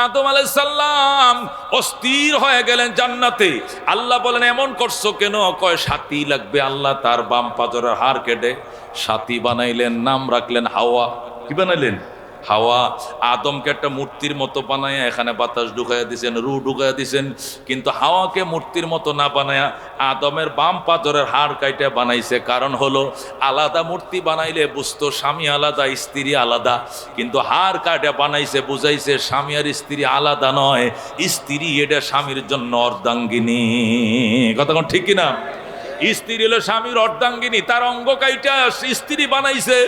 আদম আলাইহিস সালাম অস্থির হয়ে গেলেন জান্নাতে। আল্লাহ বলেন এমন করছো কেন? কয় সাথী লাগবে। আল্লাহ তার বাম পাজরের হাড় কেটে সাথী বানাইলেন, নাম রাখলেন হাওয়া। কি বানাইলেন? হাওয়া। আদমকে একটা মূর্তির মতো বানায়া এখানে বাতাস ঢুকাইয়া দিছেন, রু ঢুকাইয়া দিছেন, কিন্তু হাওয়াকে মূর্তির মতো না বানায়া আদমের বাম পাজরের হাড় কাইটা বানাইছে। কারণ হলো আলাদা মূর্তি বানাইলে বুঝতো স্বামী আলাদা স্ত্রী আলাদা, কিন্তু হাড় কাইটা বানাইছে বুঝাইছে স্বামী আর স্ত্রী আলাদা নয়, স্ত্রী এটা স্বামীর জন্য অর্ধাঙ্গিনী। কথা কোন ঠিক কিনা? স্ত্রী হলো স্বামীর অর্ধাঙ্গিনী, তার অঙ্গ কাইটা স্ত্রী বানাইছে।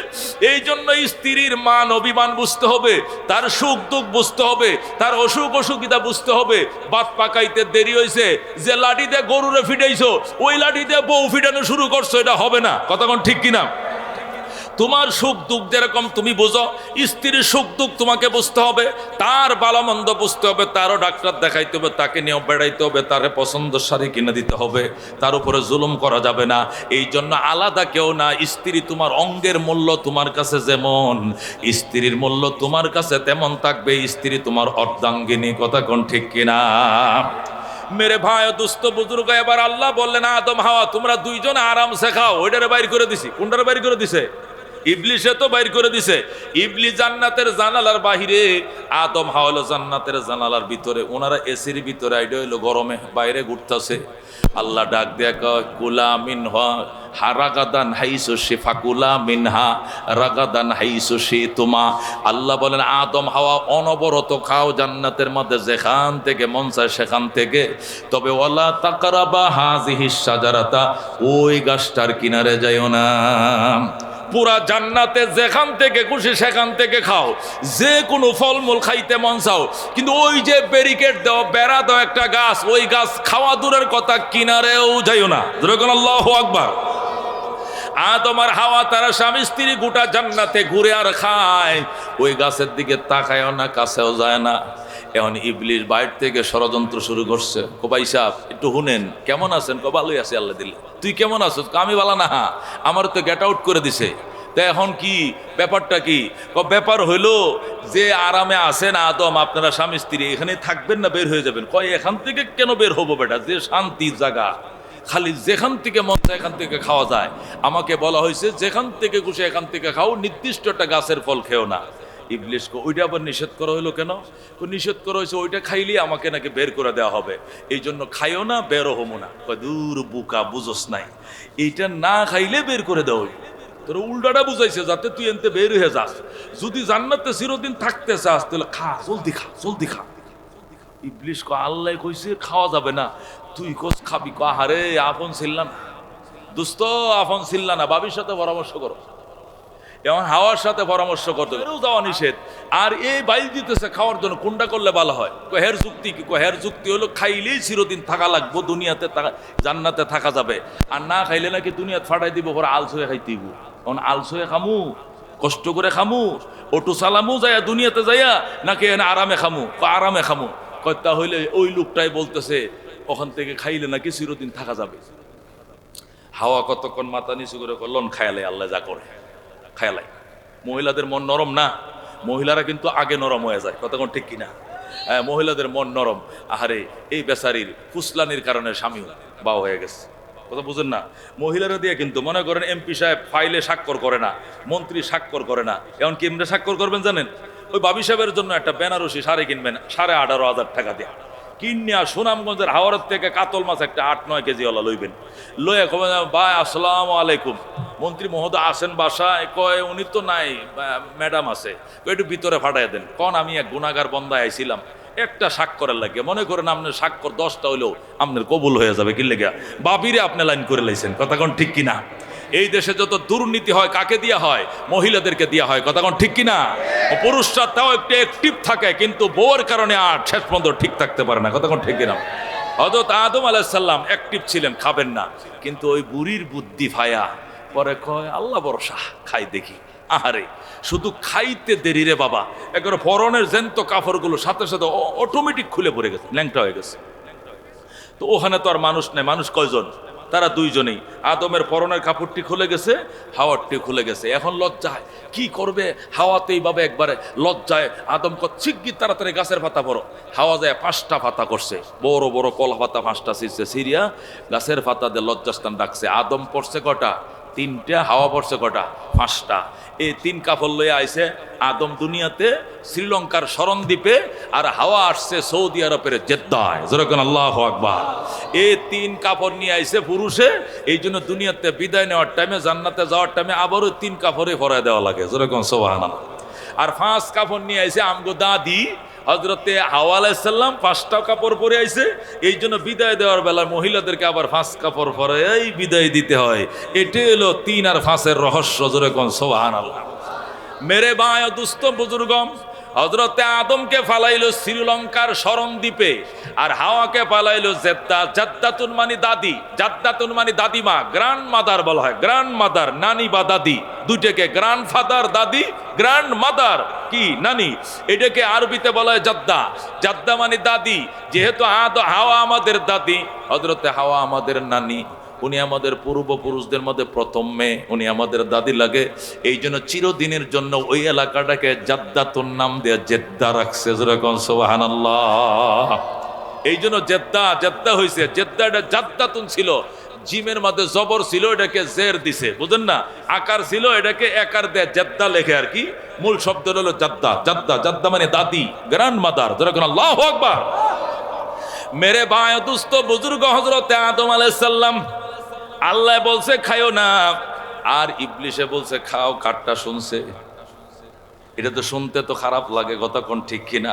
এই জন্য স্ত্রীর মান অভিমান বুঝতে হবে, তার সুখ দুঃখ বুঝতে হবে, তার অসুখ অসুখিতা বুঝতে হবে। বাত পাকাইতে দেরি হয়েছে, যে লাঠি দিয়ে গরুরে ফিটাইছো ওই লাঠি দিয়ে বউ ফিটানো শুরু করছো, এটা হবে না। কথা কোন ঠিক কিনা? তোমার সুখ দুঃখ যেরকম তুমি বুঝো, স্ত্রীর সুখ দুঃখ তোমাকে বুঝতে হবে, তার ভালো মন্দ বুঝতে হবে, তারও ডাক্তার দেখাইতে হবে, তাকে নিয়েও বেড়াইতে হবে, তার পছন্দ শাড়ি কিনে দিতে হবে, তার উপরে জুলুম করা যাবে না। এই জন্য আলাদা কেউ না। স্ত্রী তোমার অঙ্গের মূল্য তোমার কাছে যেমন, স্ত্রীর মূল্য তোমার কাছে তেমন থাকবে। স্ত্রী তোমার অর্ধাঙ্গিনী। কথা কোন ঠিক কিনা? মেরে ভাই দুস্থ বুজুর্গ, এবার আল্লাহ বললেন আদম হাওয়া তোমরা দুইজন আরামসে খাও। ওইটারে বাইর করে দিছি। কোনটারে বাইর করে দিছে? ইবলিসে তো বাইর করে দিছে। ইবলিস জান্নাতের জানালার বাহিরে, আদম হাওয়া হলো জান্নাতের জানালার ভিতরে। ওনারা এসির ভিতরে, আইডা হইলো গরমে বাইরে ঘুরতেছে। আল্লাহ ডাক দেয়া কয় কুলা মিনহা রাগাদান হাইসু শিফাকুলা মিনহা রাগাদান হাইসু শিতুমা। আল্লাহ বলেন আদম হাওয়া অনবরত খাও জান্নাতের মধ্যে, যেখান থেকে মন চায় সেখান থেকে, তবে ওয়ালা তাকরাবা হাযিহিস শাজারাতা, ওই গাছটার কিনারে যাইও না। পুরা জান্নাতে যেখান থেকে খুশি সেখান থেকে খাও, যে কোনো ফলমূল খাইতে মন চাও, কিন্তু ওই যে ব্যারিকেড দাও, বেড়া দাও একটা গাছ, ওই গাছ খাওয়া দূরের কথা, কিনারেও যাইও না। যেরকম আল্লাহু আকবার। আদম আর হাওয়া তারা স্বামী স্ত্রী গোটা জান্নাতে ঘুরে আর খায়, ওই গাছের দিকে তাকায়ও না, কাছেও যায় না। এখন ইবলিস বাইরে থেকে ষড়যন্ত্র শুরু করছে। ভাই সাহেব একটু শুনেন, কেমন আছেন? ভালোই আছি আল্লাহ দিলে। তুই কেমন আছিস? আমি ভালো না, আমার তো গেট আউট করে দিছে। তা এখন কি ব্যাপারটা কি? ব্যাপার হইলো যে আরামে আছেন আদম, আপনারা স্বামী স্ত্রী এখানে থাকবেন না বের হয়ে যাবেন? কয় এখান থেকে কেন বের হবো বেটা, যে শান্তির জায়গা, খালি যেখান থেকে মন চায় এখান থেকে খাওয়া যায়। আমাকে বলা হয়েছে যেখান থেকে খুশি এখান থেকে খাও, নির্দিষ্ট একটা গাছের ফল খেও না। ইবলিসকে ওইটা আবার নিষেধ করা হইলো কেন? নিষেধ করা হয়েছে ওইটা খাইলে আমাকে নাকি বের করে দেওয়া হবে, এই জন্য খাইও না, বেরো হমো না। দূর বুকা, বুঝোস নাই, এইটা না খাইলে বের করে দেওয়া হইবে। তোর উল্টাটা বুঝাইছে যাতে তুই এনতে বের হয়ে যাস। যদি জান্নাতে চিরদিন থাকতে চাস তাহলে খা, জলদি খা, জলদি খা। ইবলিস আল্লাহ কইছে খাওয়া যাবে না, তুই কোস খাবি? আহারে আপন ছিল্লা না দোস্ত, আপন ছিল্লা না, বাবির সাথে পরামর্শ করো। এমন হাওয়ার সাথে পরামর্শ করতে যাওয়া নিষেধ। আর এই বাইল দিতেছে খাওয়ার জন্য, কোনটা করলে ভালো হয়? হের যুক্তি কি? হের যুক্তি হলো খাইলেই চিরদিন থাকা লাগবো, দুনিয়াতে জান্নাতে থাকা যাবে, আর না খাইলে নাকি দুনিয়াতে ফাটাই দিব, পরে আলস হয়ে খাইতে দিব। এখন আলস হয়ে খামু, কষ্ট করে খামু, অটো চালামু যাইয়া দুনিয়াতে যাইয়া, নাকি এনে আরামে খামু? আরামে খামু। কয়টা হইলে ওই লোকটাই বলতেছে ওখান থেকে খাইলে নাকি চিরদিন থাকা যাবে। হাওয়া কতক্ষণ মাথা নিচু করে করলন, খায়ালে আল্লাহ যা করে খায়ালাই। মহিলাদের মন নরম না, মহিলারা কিন্তু আগে নরম হয়ে যায়। কতক্ষণ ঠিক কিনা? মহিলাদের মন নরম। আহারে এই বেচারির ফুসলানির কারণে স্বামী বাও হয়ে গেছে। কথা বুঝেন না? মহিলারা দিয়ে কিন্তু মনে করেন এমপি সাহেব ফাইলে স্বাক্ষর করে না, মন্ত্রী স্বাক্ষর করে না, এমন কি এমনি স্বাক্ষর করবেন জানেন? ওই বাবি সাহেবের জন্য একটা বেনারসি শাড়ি কিনবেন 18,500 টাকা দিয়ে, কিনিয়া সুনামগঞ্জের হাওড়ার থেকে কাতল মাছ একটা 8-9 কেজি ওলা লইবেন, লইয়া কবে ভাই আসসালামু আলাইকুম, মন্ত্রী মহোদয় আসেন বাসায়? কয় উনি তো নাই, ম্যাডাম আছে, একটু ভিতরে ফাটাই দেন। কন আমি এক গুনাহগার বন্দায় আইছিলাম, একটা স্বাক্ষরের লাগে, মনে করেন আপনার স্বাক্ষর 10টা হইলেও আপনার কবুল হয়ে যাবে। কি লেগে বাবিরে আপনি লাইন করে লাইছেন। কথা কোন ঠিক কিনা? এই দেশে যত দুর্নীতি হয় কাকে দিয়া হয়? মহিলাদেরকে দিয়া হয়। কথা কোন ঠিক কিনা? পুরুষরা তাও একটু অ্যাক্টিভ থাকে, কিন্তু বউয়ের কারণে আর শেষ পর্যন্ত ঠিক থাকতে পারে না। কথা কোন ঠিক কিনা? হযরত আদম আলাইহিস সালাম অ্যাক্টিভ ছিলেন, খাবেন না, কিন্তু ওই বুড়ির বুদ্ধি ভায়া পরে কয় আল্লাহ ভরসা, খাই দেখি। আহারে শুধু খাইতে দেরি রে বাবা, একবার পরনের জ্যান্ত কাপড়গুলো সাথে সাথে অটোমেটিক খুলে পড়ে গেছে, ল্যাংটা হয়ে গেছে। তো ওখানে তো আর মানুষ নেই, মানুষ কয়জন? তারা দুইজনেই। আদমের পরনের কাপড়টি খুলে গেছে, হাওয়ারটি খুলে গেছে। এখন লজ্জায় কি করবে, হাওয়াতে এইভাবে একবারে লজ্জায় আদম শিগগির তাড়াতাড়ি গাছের পাতা পড়ো। হাওয়া যায় 5টা পাতা করছে, বড় বড় কলা পাতা 5টা ছিঁড়ছে, সিরিয়া গাছের পাতা দিয়ে লজ্জাস্থান ডাকছে। আদম পড়ছে কটা? 3টা। হাওয়া পড়ছে কটা? 5টা। এই 3 কাপড় লইয়া আইছে আদম দুনিয়াতে শ্রীলঙ্কার শরণদ্বীপে, আর হাওয়া আসছে সৌদি আরবের জেদ্দায়। যেরকম আল্লাহু আকবার। এই 3 কাপড় নিয়ে আইছে পুরুষে। এই জন্য দুনিয়াতে বিদায় নেওয়ার টাইমে, জান্নাতে যাওয়ার টাইমে আবারও 3 কাপড়ে পরায় দেওয়া লাগে। যেরকম সুবহানাল্লাহ। আর 5 কাপড় নিয়ে আইছে আমগো দাদি হযরতে হাওয়া আলাইহিস সালাম। 5টা কাপড় পরে আইছে। এই জন্য বিদায় দেওয়ার বেলা মহিলাদেরকে আবার 5 কাপড় পরে এই বিদায় দিতে হয়। এটাই হলো 3 আর 5-এর রহস্য। যেরকম সুবহানাল্লাহ। মেরে ভাই ও দুস্থ বুজুর্গম, হযরতে আদমকে ফালাইলো শ্রীলঙ্কার শরণদ্বীপে, আর হাওয়াকে ফালাইলো জেদ্দা। জাদ্দাতুন মানে দাদি, জাদ্দাতুন মানে দাদিমা, গ্র্যান্ড মাদার বলা হয়। গ্র্যান্ড মাদার, নানি বা দাদি, দুইটাকে গ্র্যান্ড ফাদার দাদি, গ্র্যান্ড মাদার কি নানি, এটাকে আরবিতে বলা হয় জাদ্দা। জাদ্দা মানে দাদি। যেহেতু হাওয়া আমাদের দাদি, হযরতে হাওয়া আমাদের নানি, উনি আমাদের পূর্বপুরুষদের মধ্যে প্রথম মেয়ে, উনি আমাদের দাদি লাগে। এই জন্য চিরদিনের জন্য ওই এলাকাটাকে জাদ্দাতুন নাম দিয়ে জেদ্দা রাখছে। যেরকম সুবহানাল্লাহ। এই জন্য জেদ্দা জেদ্দা হয়েছে। জেদ্দা এটা জাদ্দাতুন ছিল, জিমের মধ্যে জবর ছিল, এটাকে জের দিছে, বুঝেন না? আকার ছিল, এটাকে একার দেয় জেদ্দা লেখে আর কি। মূল শব্দ হলো জাদ্দা। জাদ্দা জাদ্দা মানে দাদি, গ্র্যান্ড মাদার। যেরকম আল্লাহু আকবার। মেরে ভাই দুস্থ বুজুর্গ, হযরতে আদম আলাইহিস সালাম, আল্লাহ বলছে খাইও না, আর ইবলিশে বলছে খাও। কারটা শুনছে? এটা তো শুনতে তো খারাপ লাগে, কথা কোন ঠিক কিনা?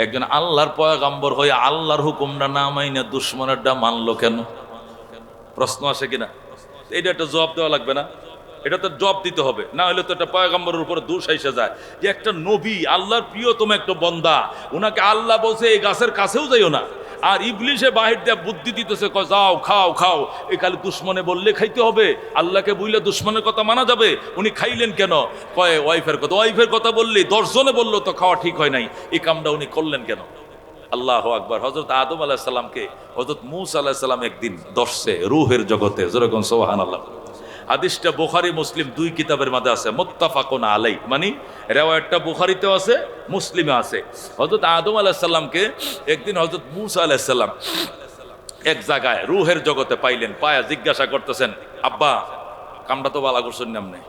একজন আল্লাহর পয়গম্বর হয়ে আল্লাহর হুকুমটা না মাইনে দুশ্মনেরটা মানলো কেন? প্রশ্ন আসে কিনা? এটা একটা জবাব দেওয়া লাগবে না? এটা তো জবাব দিতে হবে, না হলে তো একটা পয়গম্বরের উপরে দোষ এসে যায় যে একটা নবী, আল্লাহর প্রিয়তম একটা বন্দা, উনাকে আল্লাহ বলছে এই গাছের কাছেও যাইও না, আর ইবলিশে বাহির দিয়ে বুদ্ধি দিতেছে, কয় যাও খাও খাও। এই খালি দুশ্মনে বললে খাইতে হবে, আল্লাহকে বুঝলে দুশ্মনের কথা মানা যাবে? উনি খাইলেন কেন? কয় ওয়াইফের কথা। ওয়াইফের কথা বললি 10 জনে বললো তো খাওয়া ঠিক হয় নাই, এই কামটা উনি করলেন কেন? আল্লাহু আকবার। হযরত আদম আলাইহিস সালামকে হযরত মূসা আলাইহিস সালাম একদিন ধরছে রূহের জগতে। যেরকম সুবহানাল্লাহ। হাদিসটা বুখারী মুসলিম 2 কিতাবের মধ্যে আছে, মুত্তাফাকুন আলাই, মানে রিওয়ায়াতটা বুখারীতেও আছে, মুসলিমে আছে। হযরত আদম আলাইহিস সালামকে একদিন হযরত মূসা আলাইহিস সালাম এক জায়গায় রূহের জগতে পাইলেন। পায়া জিজ্ঞাসা করতেছেন, আব্বা কামটা তো ভালো করছেন না? আপনি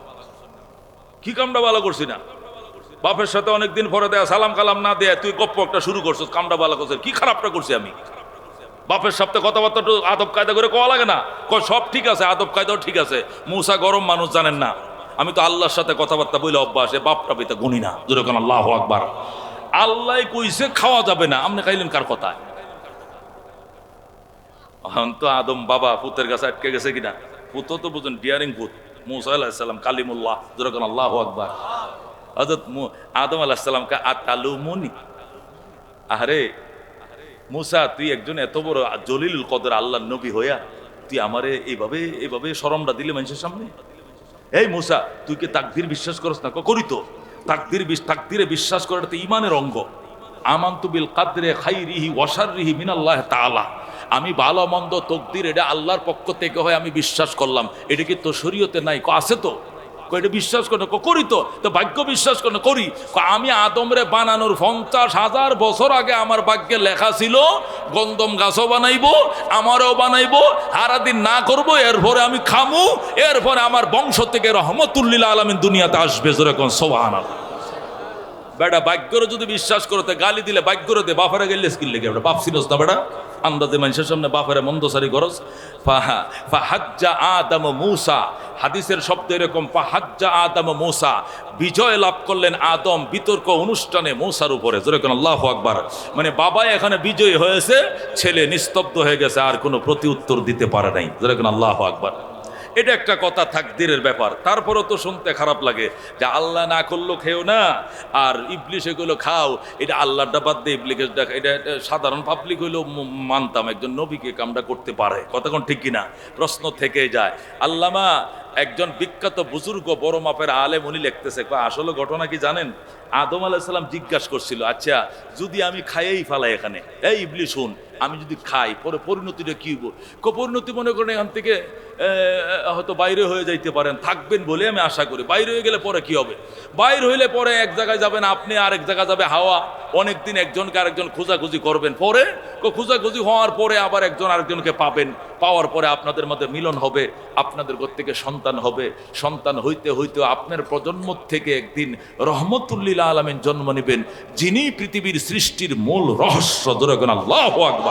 কি কামটা ভালো করছি না? বাপের সাথে অনেকদিন পরে দেয়া সালাম কালাম না দেয়া তুই গপ্প একটা শুরু করছিস, কামটা ভালো করছিস, কি খারাপটা করছি আমি? বাপের সাথে কথাবার্তা একটু আদব কায়দা করে কোয়া লাগে না? কয় সব ঠিক আছে, আদব কায়দাও ঠিক আছে। মূসা গরম মানুষ, জানেন না? আমি তো আল্লাহর সাথে কথাবার্তা বলে অভ্যাস, বাপটা পিতা গুনি না। যেরকম আল্লাহু আকবার। আল্লাহ কইছে খাওয়া যাবে না, আপনি খাইলেন কার কথায়? এখন তো আদম বাবা পুতের কাছে আটকে গেছে কিনা? পুতো তো বুঝুন ডিয়ারিং পুত, মূসা আলাইহিস সালাম কালিমুল্লাহ। যেরকম আল্লাহু আকবার। হযরত আদম আলাইহিস সালামকে আতালুমুনি, আরে মূসা তুই একজন এত বড় জলিলুল কদর আল্লাহর নবী হইয়া তুই আমারে এইভাবে এইভাবে শরমটা দিলে মানুষের সামনে? এই মূসা তুই কি তাকদীর বিশ্বাস করছ না? করি তো। তাকদীরে বিশ্বাস করাটা তো ঈমানের অঙ্গ। আমানতু বিল কাদরি খাইরিহি ওয়া শাররিহি মিনাল্লাহি তাআলা। আমি ভালো মন্দ তকদির এটা আল্লাহর পক্ষ থেকে হয়, আমি বিশ্বাস করলাম। এটা কি তো শরীয়তে নাই? আছে তো। এটা বিশ্বাস করে করি তো। ভাগ্য বিশ্বাস করে করি। আমি আদমরে বানানোর 50,000 বছর আগে আমার ভাগ্যে লেখা ছিল গন্ধম গাছও বানাইবো, আমারও বানাইবো, হারাদিন না করবো, এরপরে আমি খামু, এরপরে আমার বংশ থেকে রহমতুল্লিল আলামিন দুনিয়াতে আসবে। যেরকম সুবহানাল্লাহ। বেটা ভাগ্যরে যদি বিশ্বাস করতে গালি দিলে ভাগ্যরে দে, বাপেরা গেলে স্কিল লেগে বেটা বাপ ছিলস না বেটা? আন্দাজে মানুষের সামনে বাপেরা মন্দসারি গরজ। ফাহাজ্জা আদম মূসা, হাদিসের শব্দ এরকম, ফাহাজ্জা আদম মূসা, বিজয় লাভ করলেন আদম বিতর্ক অনুষ্ঠানে মূসার উপরে। যেরকম আল্লাহু আকবার। মানে বাবা এখানে বিজয়ী হয়েছে, ছেলে নিস্তব্ধ হয়ে গেছে, আর কোনো প্রতি উত্তর দিতে পারে নাই। যেরকম আল্লাহু আকবার। এটা একটা কথা, তাকদীরের ব্যাপার। তারপরও তো শুনতে খারাপ লাগে যে আল্লাহ না করলো খেও না, আর ইবলিশ এগুলো খাও। এটা আল্লাহটা বাদ দিয়ে ইবলিশের দেখা, এটা সাধারণ পাবলিক হইলেও মানতাম একজন নবীকে কামটা করতে পারে, কতক্ষণ ঠিক কিনা প্রশ্ন থেকে যায়। আল্লামা একজন বিখ্যাত বুজুর্গ বড় মাপের আলেম উনি লিখতেছে, আসলে ঘটনা কি জানেন, আদম আলাইহিস সালাম জিজ্ঞাসা করছিল, আচ্ছা যদি আমি খাইয়েই ফেলাই এখানে, এই ইবলিশ শুন, আমি যদি খাই পরে পরিণতিটা কি হইব? পরিণতি মনে করেন এখান থেকে হয়তো বাইরে হয়ে যাইতে পারেন, থাকবেন বলে আমি আশা করি। বাইরে হয়ে গেলে পরে কি হবে? বাইরে হইলে পরে এক জায়গায় যাবেন আপনি, আরেক জায়গায় যাবে হাওয়া। অনেকদিন একজনকে আরেকজন খোঁজাখুঁজি করবেন, পরে খোঁজাখুঁজি হওয়ার পরে আবার একজন আরেকজনকে পাবেন, পাওয়ার পরে আপনাদের মধ্যে মিলন হবে, আপনাদের ঘর থেকে সন্তান হবে, সন্তান হইতে হইতে আপনার প্রজন্ম থেকে একদিন রহমতুল্লিল আলামিন জন্ম নেবেন, যিনি পৃথিবীর সৃষ্টির মূল রহস্য। ধরেন আল্লাহু আকবার।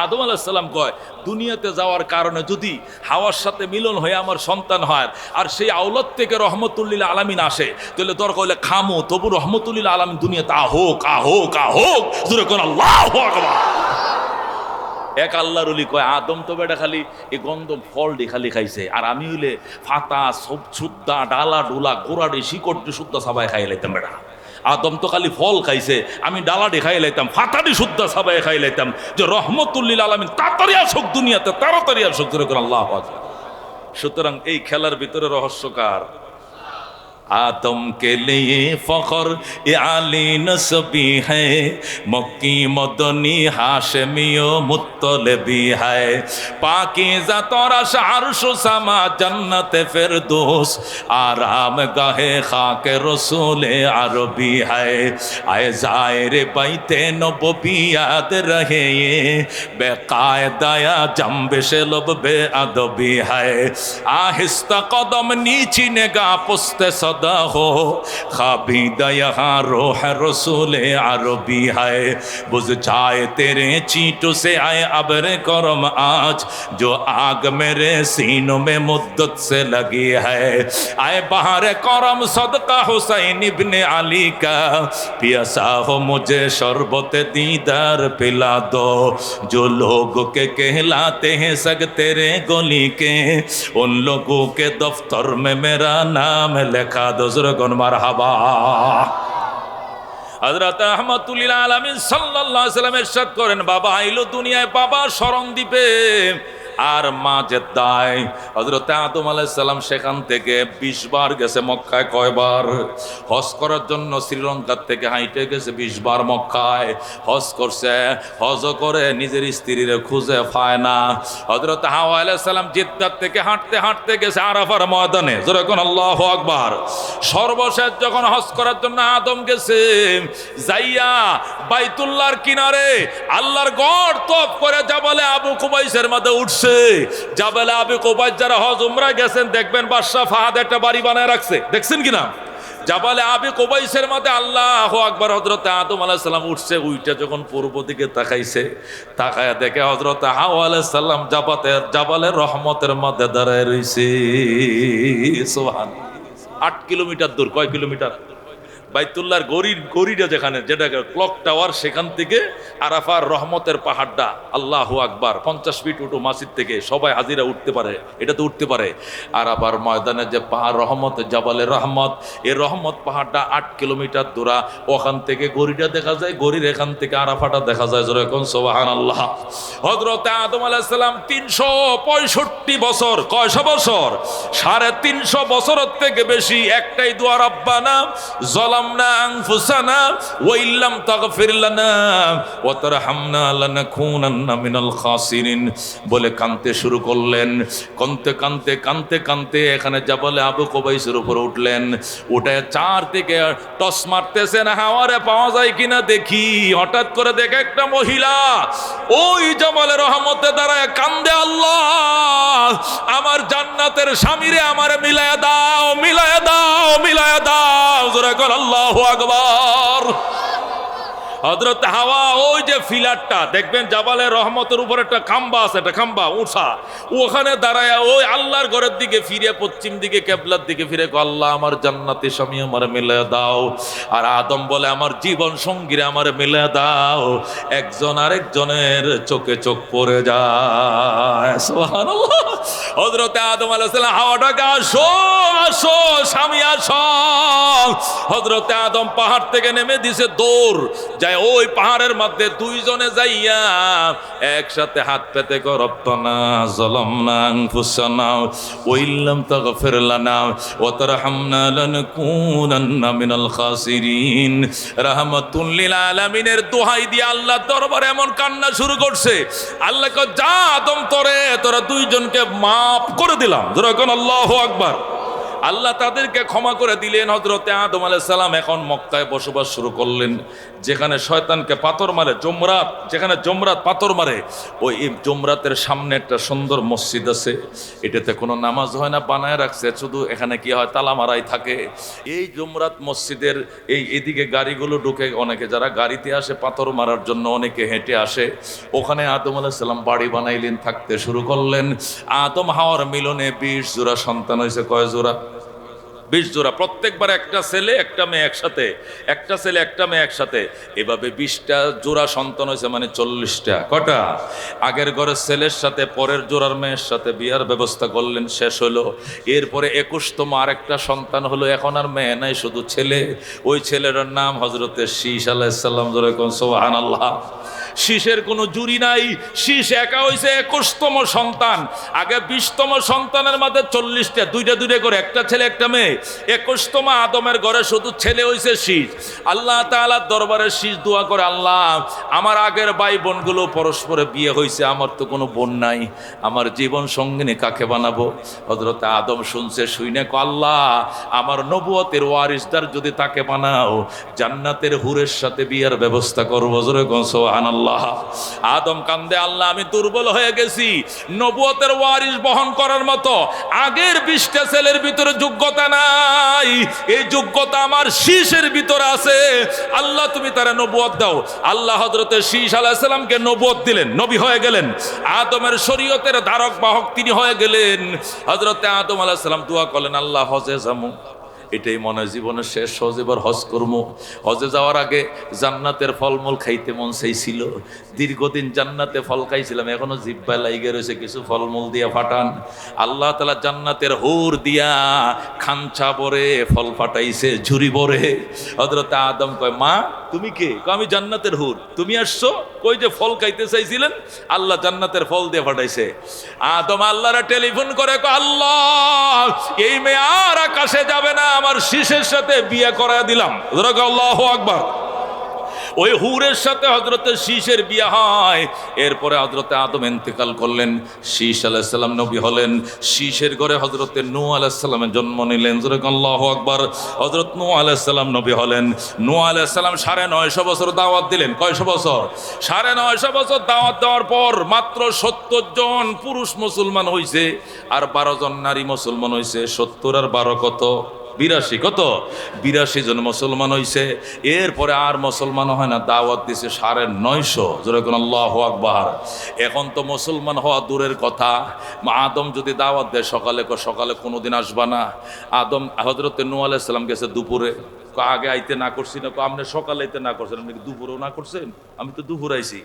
আদম আলাইহিস সালাম কয়, দুনিয়াতে যাওয়ার কারণে যদি হাওয়ার সাথে মিলন হয়ে আমার সন্তান হয়, আর সেই আওলাদ থেকে রহমতুল্লিল আলামিন আসে, তাহলে দরকার হলে খামো, তবু রহমতুল্লিল আলামিন দুনিয়াতে আহোক আহোক আহোক। ধরেন আল্লাহু আকবার। এক আল্লাহর ওলি কয়, আদম তো বেটা খালি এই গন্ধম ফলটি খালি খাইছে, আর আমি হইলে ফাতা সব সুদ্দা ডালা ডোলা গোড়াটি শিকড়টি সুদ্দা সবাই খাই লাইতাম। বেটা আদম তো খালি ফল খাইছে, আমি ডালাটি খাই লাইতাম, ফাতাটি সুদ্দা সবাই খাই লাইতাম, যে রহমতুল্লিল আলামিন তাড়াতাড়ি আসুক দুনিয়াতে, তাড়াতাড়ি আসুক। আল্লাহ। সুতরাং এই খেলার ভিতরে রহস্যকার। आदम के लिए फ़ख्र ये आली नस्बी है, मक्की मदनी हाशमियो मुत्तलबी है, पाकीज़ा तोराश अर्श समा जन्नत फिरदौस, आराम गाहे खाक रसूल अरबी है, आए ज़ाहिर बैते नबवी याद रहे ये, बेकायदा जंबिश लब बेअदबी है, आहिस्ता कदम नीची निगाह पुस्ते हो खाबीदा यहाँ रोह रसूल अरबी है, बुझ जाए तेरे चींटों से आए अबर करम आज, जो आग मेरे सीनों में मुद्दत से लगी है, आए बहार करम सदका हुसैन इब्ने अली का, पियासा हो मुझे शरबत दीदार पिला दो, जो लोग के कहलाते हैं सग तेरे गली के, उन लोगों के दफ्तर में मेरा नाम लिखा दो। মারহাবা। হযরত রহমাতুল্লিল আলামিন সাল্লাল্লাহু আলাইহি ওয়াসাল্লাম ইরশাদ করেন, বাবা আইলো দুনিয়ায়, বাবা শরণ দিবে আর মা জেদ্দায়। হযরত আদম আলাইহিস সালাম সেখান থেকে 20 বার গেছে মক্কায়। কয়বার? হজ করার জন্য শ্রীলঙ্কা থেকে হাইটে গেছে 20 বার মক্কায় হজ করছে। হজ করে নিজের স্ত্রীরে খুঁজে পায় না। হযরত হাওয়া আলাইহিস সালাম জিদ্দাহ থেকে হাঁটতে হাঁটতে গেছে আরাফার ময়দানে। জোরে কোন আল্লাহু আকবার। সর্বশেষ যখন হজ করার জন্য আদম গেছে, যাইয়া বাইতুল্লাহর কিনারে আল্লাহর গড় তপ করে জাবালে আবু কুবাইসের মধ্যে উঠছে। জাবালে আবু কুবাইস যারা হজ উমরা গেছেন দেখবেন বাদশা ফাহাদ একটা বাড়ি বানায় রাখছে, দেখছেন কিনা? জাবালে আবি কুবাইসের মধ্যে আল্লাহু আকবার। হযরত আদম আলাইহিস সালাম উঠছে, উইটা যখন পূর্ব দিকে তাকাইছে, তাকায়া দেখে হযরত হাওয়া আলাইহিস সালাম জাবালের রহমতের মধ্যে দাঁড়ায় রইছে। সুবহানাল্লাহ। 8 কিলোমিটার দূর। কয় কিলোমিটার? বাইতুল্লাহর গড়িটা যেখানে, যেটা ক্লক টাওয়ার, সেখান থেকে আরাফার রহমতের পাহাড়টা, আল্লাহু আকবার, 50 ফিট উঠো মসজিদ থেকে, সবাই হাজিরা উঠতে পারে, এটা তো উঠতে পারে। আরাফার ময়দানে যে পাহাড় রহমত, জাবালে রহমত, এই রহমত পাহাড়টা 8 কিলোমিটার দূরা। ওখান থেকে গড়িটা দেখা যায়, গড়ির এখান থেকে আরাফাটা দেখা যায়। যেরকম সুবহানাল্লাহ। হযরত আদম আলাইহিস সালাম 365 বছর, কয়শো বছর? 350 বছরের থেকে বেশি একটাই দোয়া, রব্বানা যালামনা আনফুসানা ওয়া ইল্লাম তাগফির লানা ওয়া তারহামনা লানাকুনান্না মিনাল খাসিরিন বলে কাঁদতে শুরু করলেন। কাঁদতে এখানে জাবালে আবু কুবাইসের উপর উঠলেন। উঠে চার থেকে টস মারতেছেন হাওয়ারে পাওয়া যায় কিনা দেখি। হঠাৎ করে দেখে একটা মহিলা ওই জাবালে রহমতে দাঁড়ায় কান্দে, আল্লাহ আমার জান্নাতের স্বামীরে আমারে মিলায়া দাও, মিলায়া দাও, মিলায়া দাও। জোরে কর আল্লাহু আকবার। হযরত হাওয়া ওই যে ফিলারটা দেখবেন জাবালের রহমতের উপর একটা খাম্বা আছে, একটা খাম্বা উঁচা, ওখানে দাঁড়ায় ওই আল্লাহর ঘরের দিকে ফিরে, পশ্চিম দিকে কেবলার দিকে ফিরে, আল্লাহ আমার জান্নাতি স্বামী আমার মিলায়া দাও। আর আদম বলে আমার জীবন সঙ্গীরে আমার মিলায়া দাও। একজন আরেকজনের চোখে চোখ পড়ে যায়। সুবহানাল্লাহ। হযরতে আদম আলাইহিস সালাম হাওয়াটাকে আসো আসো স্বামী আসো। হযরতে আদম পাহাড় থেকে নেমে দিছে দৌড় যায় ওই পাহাড়ের মধ্যে দুইজনে যাইয়া একসাথে হাত পেতে কো রব্বানা যালামনা আনফুসানা ওয়া ইল্লাম তাগফির লানা ওয়া তারহামনা লানাকুনান্না মিনাল খাসিরিন। রাহমাতুল লিল আলামিনের দোহাই দিয়ে আল্লাহ দরবারে এমন কান্না শুরু করছে। আল্লাহ কয় যা আদম তোরা দুইজনকে মাফ করে দিলাম। যেরকম আল্লাহু আকবার। আল্লাহ তাদেরকে ক্ষমা করে দিলেন। হযরতে আদম আলাইহিস সালাম এখন মক্কায় বসবাস শুরু করলেন, যেখানে শয়তানকে পাথর মারে জমরাত, যেখানে জমরাত পাথর মারে ওই জমরাতের সামনে একটা সুন্দর মসজিদ আছে। এটাতে কোনো নামাজ হয় না, বানায় রাখছে, শুধু এখানে কি হয় তালা মারাই থাকে। এই জমরাত মসজিদের এদিকে গাড়িগুলো ঢুকে, অনেকে যারা গাড়িতে আসে পাথর মারার জন্য, অনেকে হেঁটে আসে। ওখানে আদম আলাইহিস সালাম বাড়ি বানাইলেন, থাকতে শুরু করলেন। আদম হাওয়ার মিলনে 20 জোড়া সন্তান হয়েছে। কয় জোড়া? 20 জোড়া। প্রত্যেকবার একটা ছেলে একটা মেয়ে একসাথে, একটা ছেলে একটা মেয়ে একসাথে, এভাবে 20টা জোড়া সন্তান হয়েছে, মানে 40টা। কটা? আগের ঘরের ছেলের সাথে পরের জোড়ার মেয়ের সাথে বিয়ার ব্যবস্থা করলেন, শেষ হলো। এরপরে 21তম আরেকটা সন্তান হলো। এখন আর মেয়ে নাই, শুধু ছেলে। ওই ছেলেটার নাম হযরতে শীস আলাইহিস সালাম। যেরকম সুবহানাল্লাহ। শীষের কোনো জুরি নাই, শীষ একা হয়েছে 21তম সন্তান। আগে 20তম সন্তানের মধ্যে 40টা, দুইটা দুইটা করে, একটা ছেলে একটা মেয়ে। 21তম আদমের ঘরে শুধু ছেলে হয়েছে শীষ। আল্লাহ তাআলার দরবারে শীষ দোয়া করে, আল্লাহ আমার আগের ভাই বোনগুলো পরস্পরে বিয়ে হয়েছে, আমার তো কোনো বোন নাই, আমার জীবন সঙ্গিনী কাকে বানাবো? হযরতে আদম শুনছে, শুইনে কো আল্লাহ আমার নবুয়তের ওয়ারিসদার যদি তাকে বানাও, জান্নাতের হুরের সাথে বিয়ার ব্যবস্থা করবো। জোরে কোন সুবহানাল্লাহ। আদম কান্দে, আল্লাহ আমি দুর্বল হয়ে গেছি, নবুয়তের ওয়ারিস বহন করার মতো আগের 20টা ছেলের ভিতরে যোগ্যতা নাই, এই যোগ্যতা আমার শীষের ভিতরে আছে। আল্লাহ তুমি তারা নবুয়ত দাও। আল্লাহ হযরতে শীষ আলাইহিস সালামকে নবুয়ত দিলেন, নবী হয়ে গেলেন। আদমের শরীয়তের ধারক বাহক তিনি হয়ে গেলেন। হযরতে আদম আলাইহিস সালাম দোয়া করলেন, আল্লাহ হজে যামু, এটাই মনে হয় জীবনের শেষ হজ, এবার হজ করবো। হজে যাওয়ার আগে জান্নাতের ফলমূল খাইতে মন চাইছিল, দীর্ঘদিন জান্নাতে ফল খাইছিলাম, এখনো জিহ্বায় লাইগে রয়েছে, কিছু ফলমূল দিয়া ফাটান। আল্লাহ তাআলা জান্নাতের হুর দিয়া খাঞ্চা ভরে ফল ফাটাইছে, ঝুরি ভরে। হযরতে আদম কয়, মা তুমি কে? কয় আমি জান্নাতের হুর। তুমি আসছো কই? যে ফল খাইতে চাইছিলেন, আল্লাহ জান্নাতের ফল দিয়ে ফাটাইছে। আদম আল্লাহরে টেলিফোন করে কয়, আল্লাহ এই মেয়ে আর আকাশে যাবে না, আমার শীষের সাথে বিয়ে করায় দিলাম। আল্লাহু আকবার। ওই হুরের সাথে হযরতে শীষের বিয়ে হয়। এরপরে হযরতে আদম ইন্তেকাল করলেন, শীষ আলাইহিস সালাম নবী হলেন। শীষের ঘরে হযরতে নূহ আলাইহিস সালামের জন্ম নিলেন। আল্লাহু আকবার। হযরত নূহ আলাইহিস সালাম নবী হলেন। নূহ আলাইহিস সালাম 950 বছর দাওয়াত দিলেন। কয়শো বছর? 950 বছর দাওয়াত দেওয়ার পর মাত্র 70 জন পুরুষ মুসলমান হইছে, আর 12 জন নারী মুসলমান হইছে। 70 আর 12 কত? 82। কত? 82 জন মুসলমান হইছে। এরপরে আর মুসলমান হয় না, দাওয়াত দিছে 950। যেরকম আল্লাহু আকবার। এখন তো মুসলমান হওয়া দূরের কথা, আদম যদি দাওয়াত দেয় সকালে কোনোদিন আসবা না। আদম হযরতে নূহ আলাইহিস সালাম গেছে দুপুরে, আগে আইতে না করছি না? আপনি সকালে আইতে না করছেন, আপনি দুপুরেও না করছেন? আমি তো দুপুর আইছি।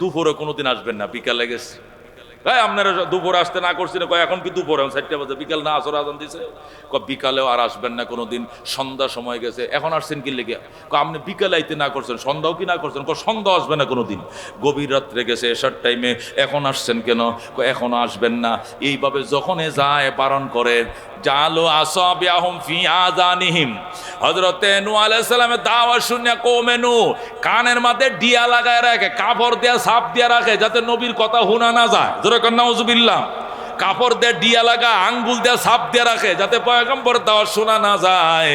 দুপুরে কোনোদিন আসবেন না, বিকালে গেছে। আপনারা দুপুরে আসতে না করছি না? এখন কি দুপুরে 4টা বাজে, বিকাল না আসর আজান দিছে। বিকালেও আর আসবেন না কোনোদিন, সন্ধ্যা সময় গেছে। এখন আসছেন কি লেগে? আপনি বিকালে আইতে না করছেন, সন্ধ্যাও কি না করছেন? সন্ধ্যা আসবে না কোনোদিন। গভীর রাত্রে গেছে, এশার টাইমে, এখন আসছেন কেন? এখনো আসবেন না। এইভাবে যখনই যায় বারণ করে। জালু আসাবিয়াহুম ফি আযানিহিম। হযরতে নূহ আলাইহিস সালামের দাওয়াত শুনে কওমে নূহ কানের মধ্যে ডিয়া লাগায় রাখে, কাপড় দিয়া ছাপ দিয়া রাখে, যাতে নবীর কথা শোনা না যায়। জোরে কর নাউজুবিল্লাহ। কাপড় দিয়ে ডিয়া লাগা, আঙ্গুল দিয়ে ছাপ দিয়ে রাখে, যাতে পয়গম্বরের দাওয়াত শোনা না যায়।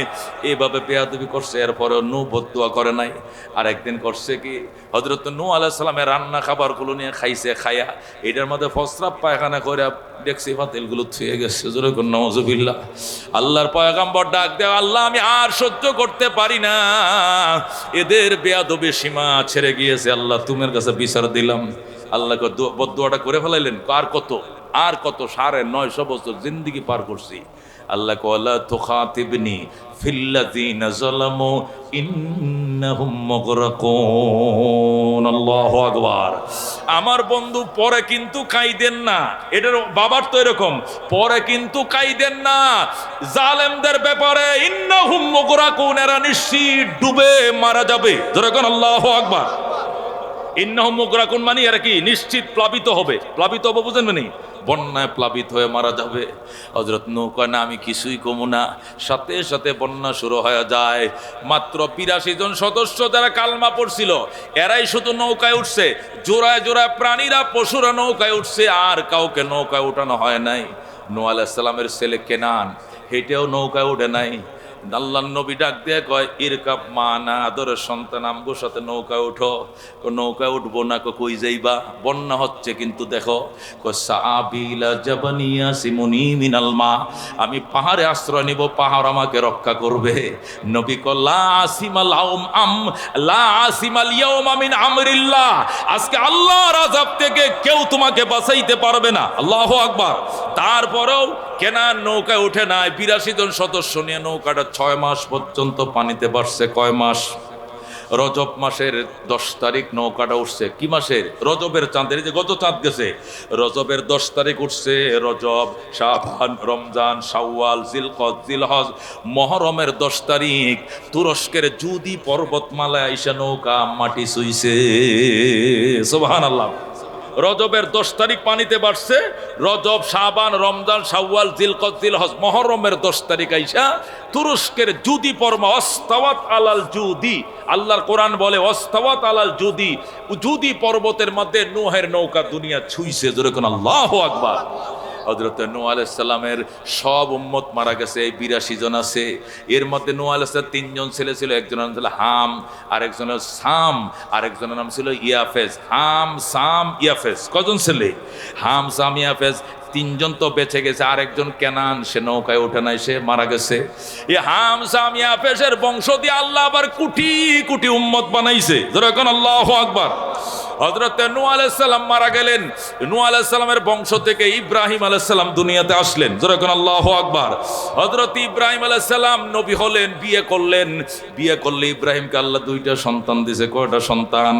এভাবে বেয়াদবি করছে। এরপরে নূহ বদদুয়া করে নাই। আর একদিন করছে কি, হযরত নূহ আলাইহিস সালামের রান্না খাবারগুলো নিয়ে খাইছে, খাইয়া এটার মধ্যে প্রস্রাব পায়খানা করে ডেকসি পাতিলগুলো থুয়ে গেছে। জোরে কোন নাউজুবিল্লাহ। আল্লাহর পয়গম্বর ডাক দেয়, আল্লাহ আমি আর সহ্য করতে পারি না, এদের বেয়াদবি সীমা ছেড়ে গিয়েছে, আল্লাহ তোমার কাছে বিচার দিলাম। আল্লাহকে বদদুয়াটা করে ফেলাইলেন। আর কত? আর কত? 950 বছর জিন্দেগি পার করছি। আল্লাহ ওয়ালা তুখাতিবনি ফিল্লাযিনা যালামু ইন্নাহুম মুগরাকুন। আল্লাহু আকবার। আমার বন্ধু পরে কিন্তু কাইদেন না, এটার বাবার তো এরকম, পরে কিন্তু কাইদেন না জালেমদের ব্যাপারে। ইন্নাহুম মুগরাকুন, এরা নিশ্চিত ডুবে মারা যাবে। যেরকম আল্লাহু আকবার। ইন্নাহুম মুগরাকুন মানে এরা কি নিশ্চিত প্লাবিত হবে। প্লাবিত হবে বুঝেন মানে বন্যায় প্লাবিত হয়ে মারা যাবে। হযরত নূহ কয় না আমি কিছুই কমু না। সাথে সাথে বন্যা শুরু হয়ে যায়। মাত্র ৮২ জন সদস্য যারা কালমা পড়ছিল এরাই শুধু নৌকায় উঠছে। জোড়ায় জোড়ায় প্রাণীরা পশুরা নৌকায় উঠছে, আর কাউকে নৌকায় উঠানো হয় নাই। নূহ আলাইহিস সালামের ছেলে কেনান হেঁটেও নৌকায় উঠে নাই। আল্লাহর নবী ডাক দিয়ে কয় ইরকাব মানা, আদরের সন্তান আমগোর সাথে নৌকায় উঠো। নৌকায় উঠবো না, কই যাইবা? বন্যা হচ্ছে কিন্তু দেখো। সাবিলা জাবানিয়া সিমুনি মিনাল মা, আমি পাহাড়ে আশ্রয় নিব, পাহাড় আমাকে রক্ষা করবে। নবী কয় লা আসিমাল আউম আম লা আসিমাল ইয়াউমা মিন আমরিল্লাহ, আজকে আল্লাহর আযাব থেকে কেউ তোমাকে বাঁচাইতে পারবে না। আল্লাহু আকবার। তারপরেও কেনান নৌকায় উঠে নাই। ৮২ জন সদস্য নিয়ে নৌকাটা ৬ মাস পর্যন্ত পানিতে বাড়ছে। কয় মাস? রজব মাসের ১০ তারিখ নৌকাটা উঠছে। কি মাসের? রজবের চাঁদের, যে গত চাঁদ গেছে, রজবের ১০ তারিখ উঠছে। রজব, শাবান, রমজান, শাওয়াল, জিলকদ, জিলহজ, মহরমের ১০ তারিখ তুরস্কের জুদি পর্বতমালায় আইসা নৌকা মাটি ছুঁইছে। সুবহানাল্লাহ। রজবের ১০ তারিখ পানিতে বাড়ছে। রজব, শাবান, রমজান, শাওয়াল, জিলকদ, জিলহজ, মহরমের ১০ তারিখ আইসা তুরস্কের জুদি পর্বত, ওয়াস্তাওয়াত আলাল জুদি, আল্লাহর কোরআন বলে ওয়াস্তাওয়াত আলাল জুদি, জুদি পর্বতের মধ্যে নূহের নৌকা দুনিয়া ছুঁইছে। যেরকম আল্লাহু আকবার। হযরত নূহ আলাইহিস সালামের সব উম্মত মারা গেছে। এই ৮২ জন আছে। এর মধ্যে নূহ আলাইহিস সালাম ৩ জন ছেলে ছিল। একজনের নাম ছিল হাম, আরেকজনের সাম, আরেকজনের নাম ছিল ইয়াফেজ। হাম, সাম, ইয়াফেজ। কজন ছেলে? হাম, সাম, ইয়াফেজ। ৩ জন তো বেঁচে গেছে, আরেকজন কেনান, সে নৌকায় ওঠে নাই, সে মারা গেছে। এই হাম, সাম, ইয়াফেজের বংশ দিয়ে আল্লাহ আবার কোটি কোটি উম্মত বানাইছে। যেরকম আল্লাহু আকবার। হযরত নূহ আলাইহিস সালাম মারা গেলেন। নূহ আলাইহিস সালামের বংশ থেকে ইব্রাহিম আলাইহিস সালাম দুনিয়াতে আসলেন। যেরকম আল্লাহু আকবার। হযরত ইব্রাহিম আলাইহিস সালাম নবী হলেন, বিয়ে করলেন। বিয়ে করলে ইব্রাহিমকে আল্লাহ 2টা সন্তান দিয়েছে। কয়টা সন্তান?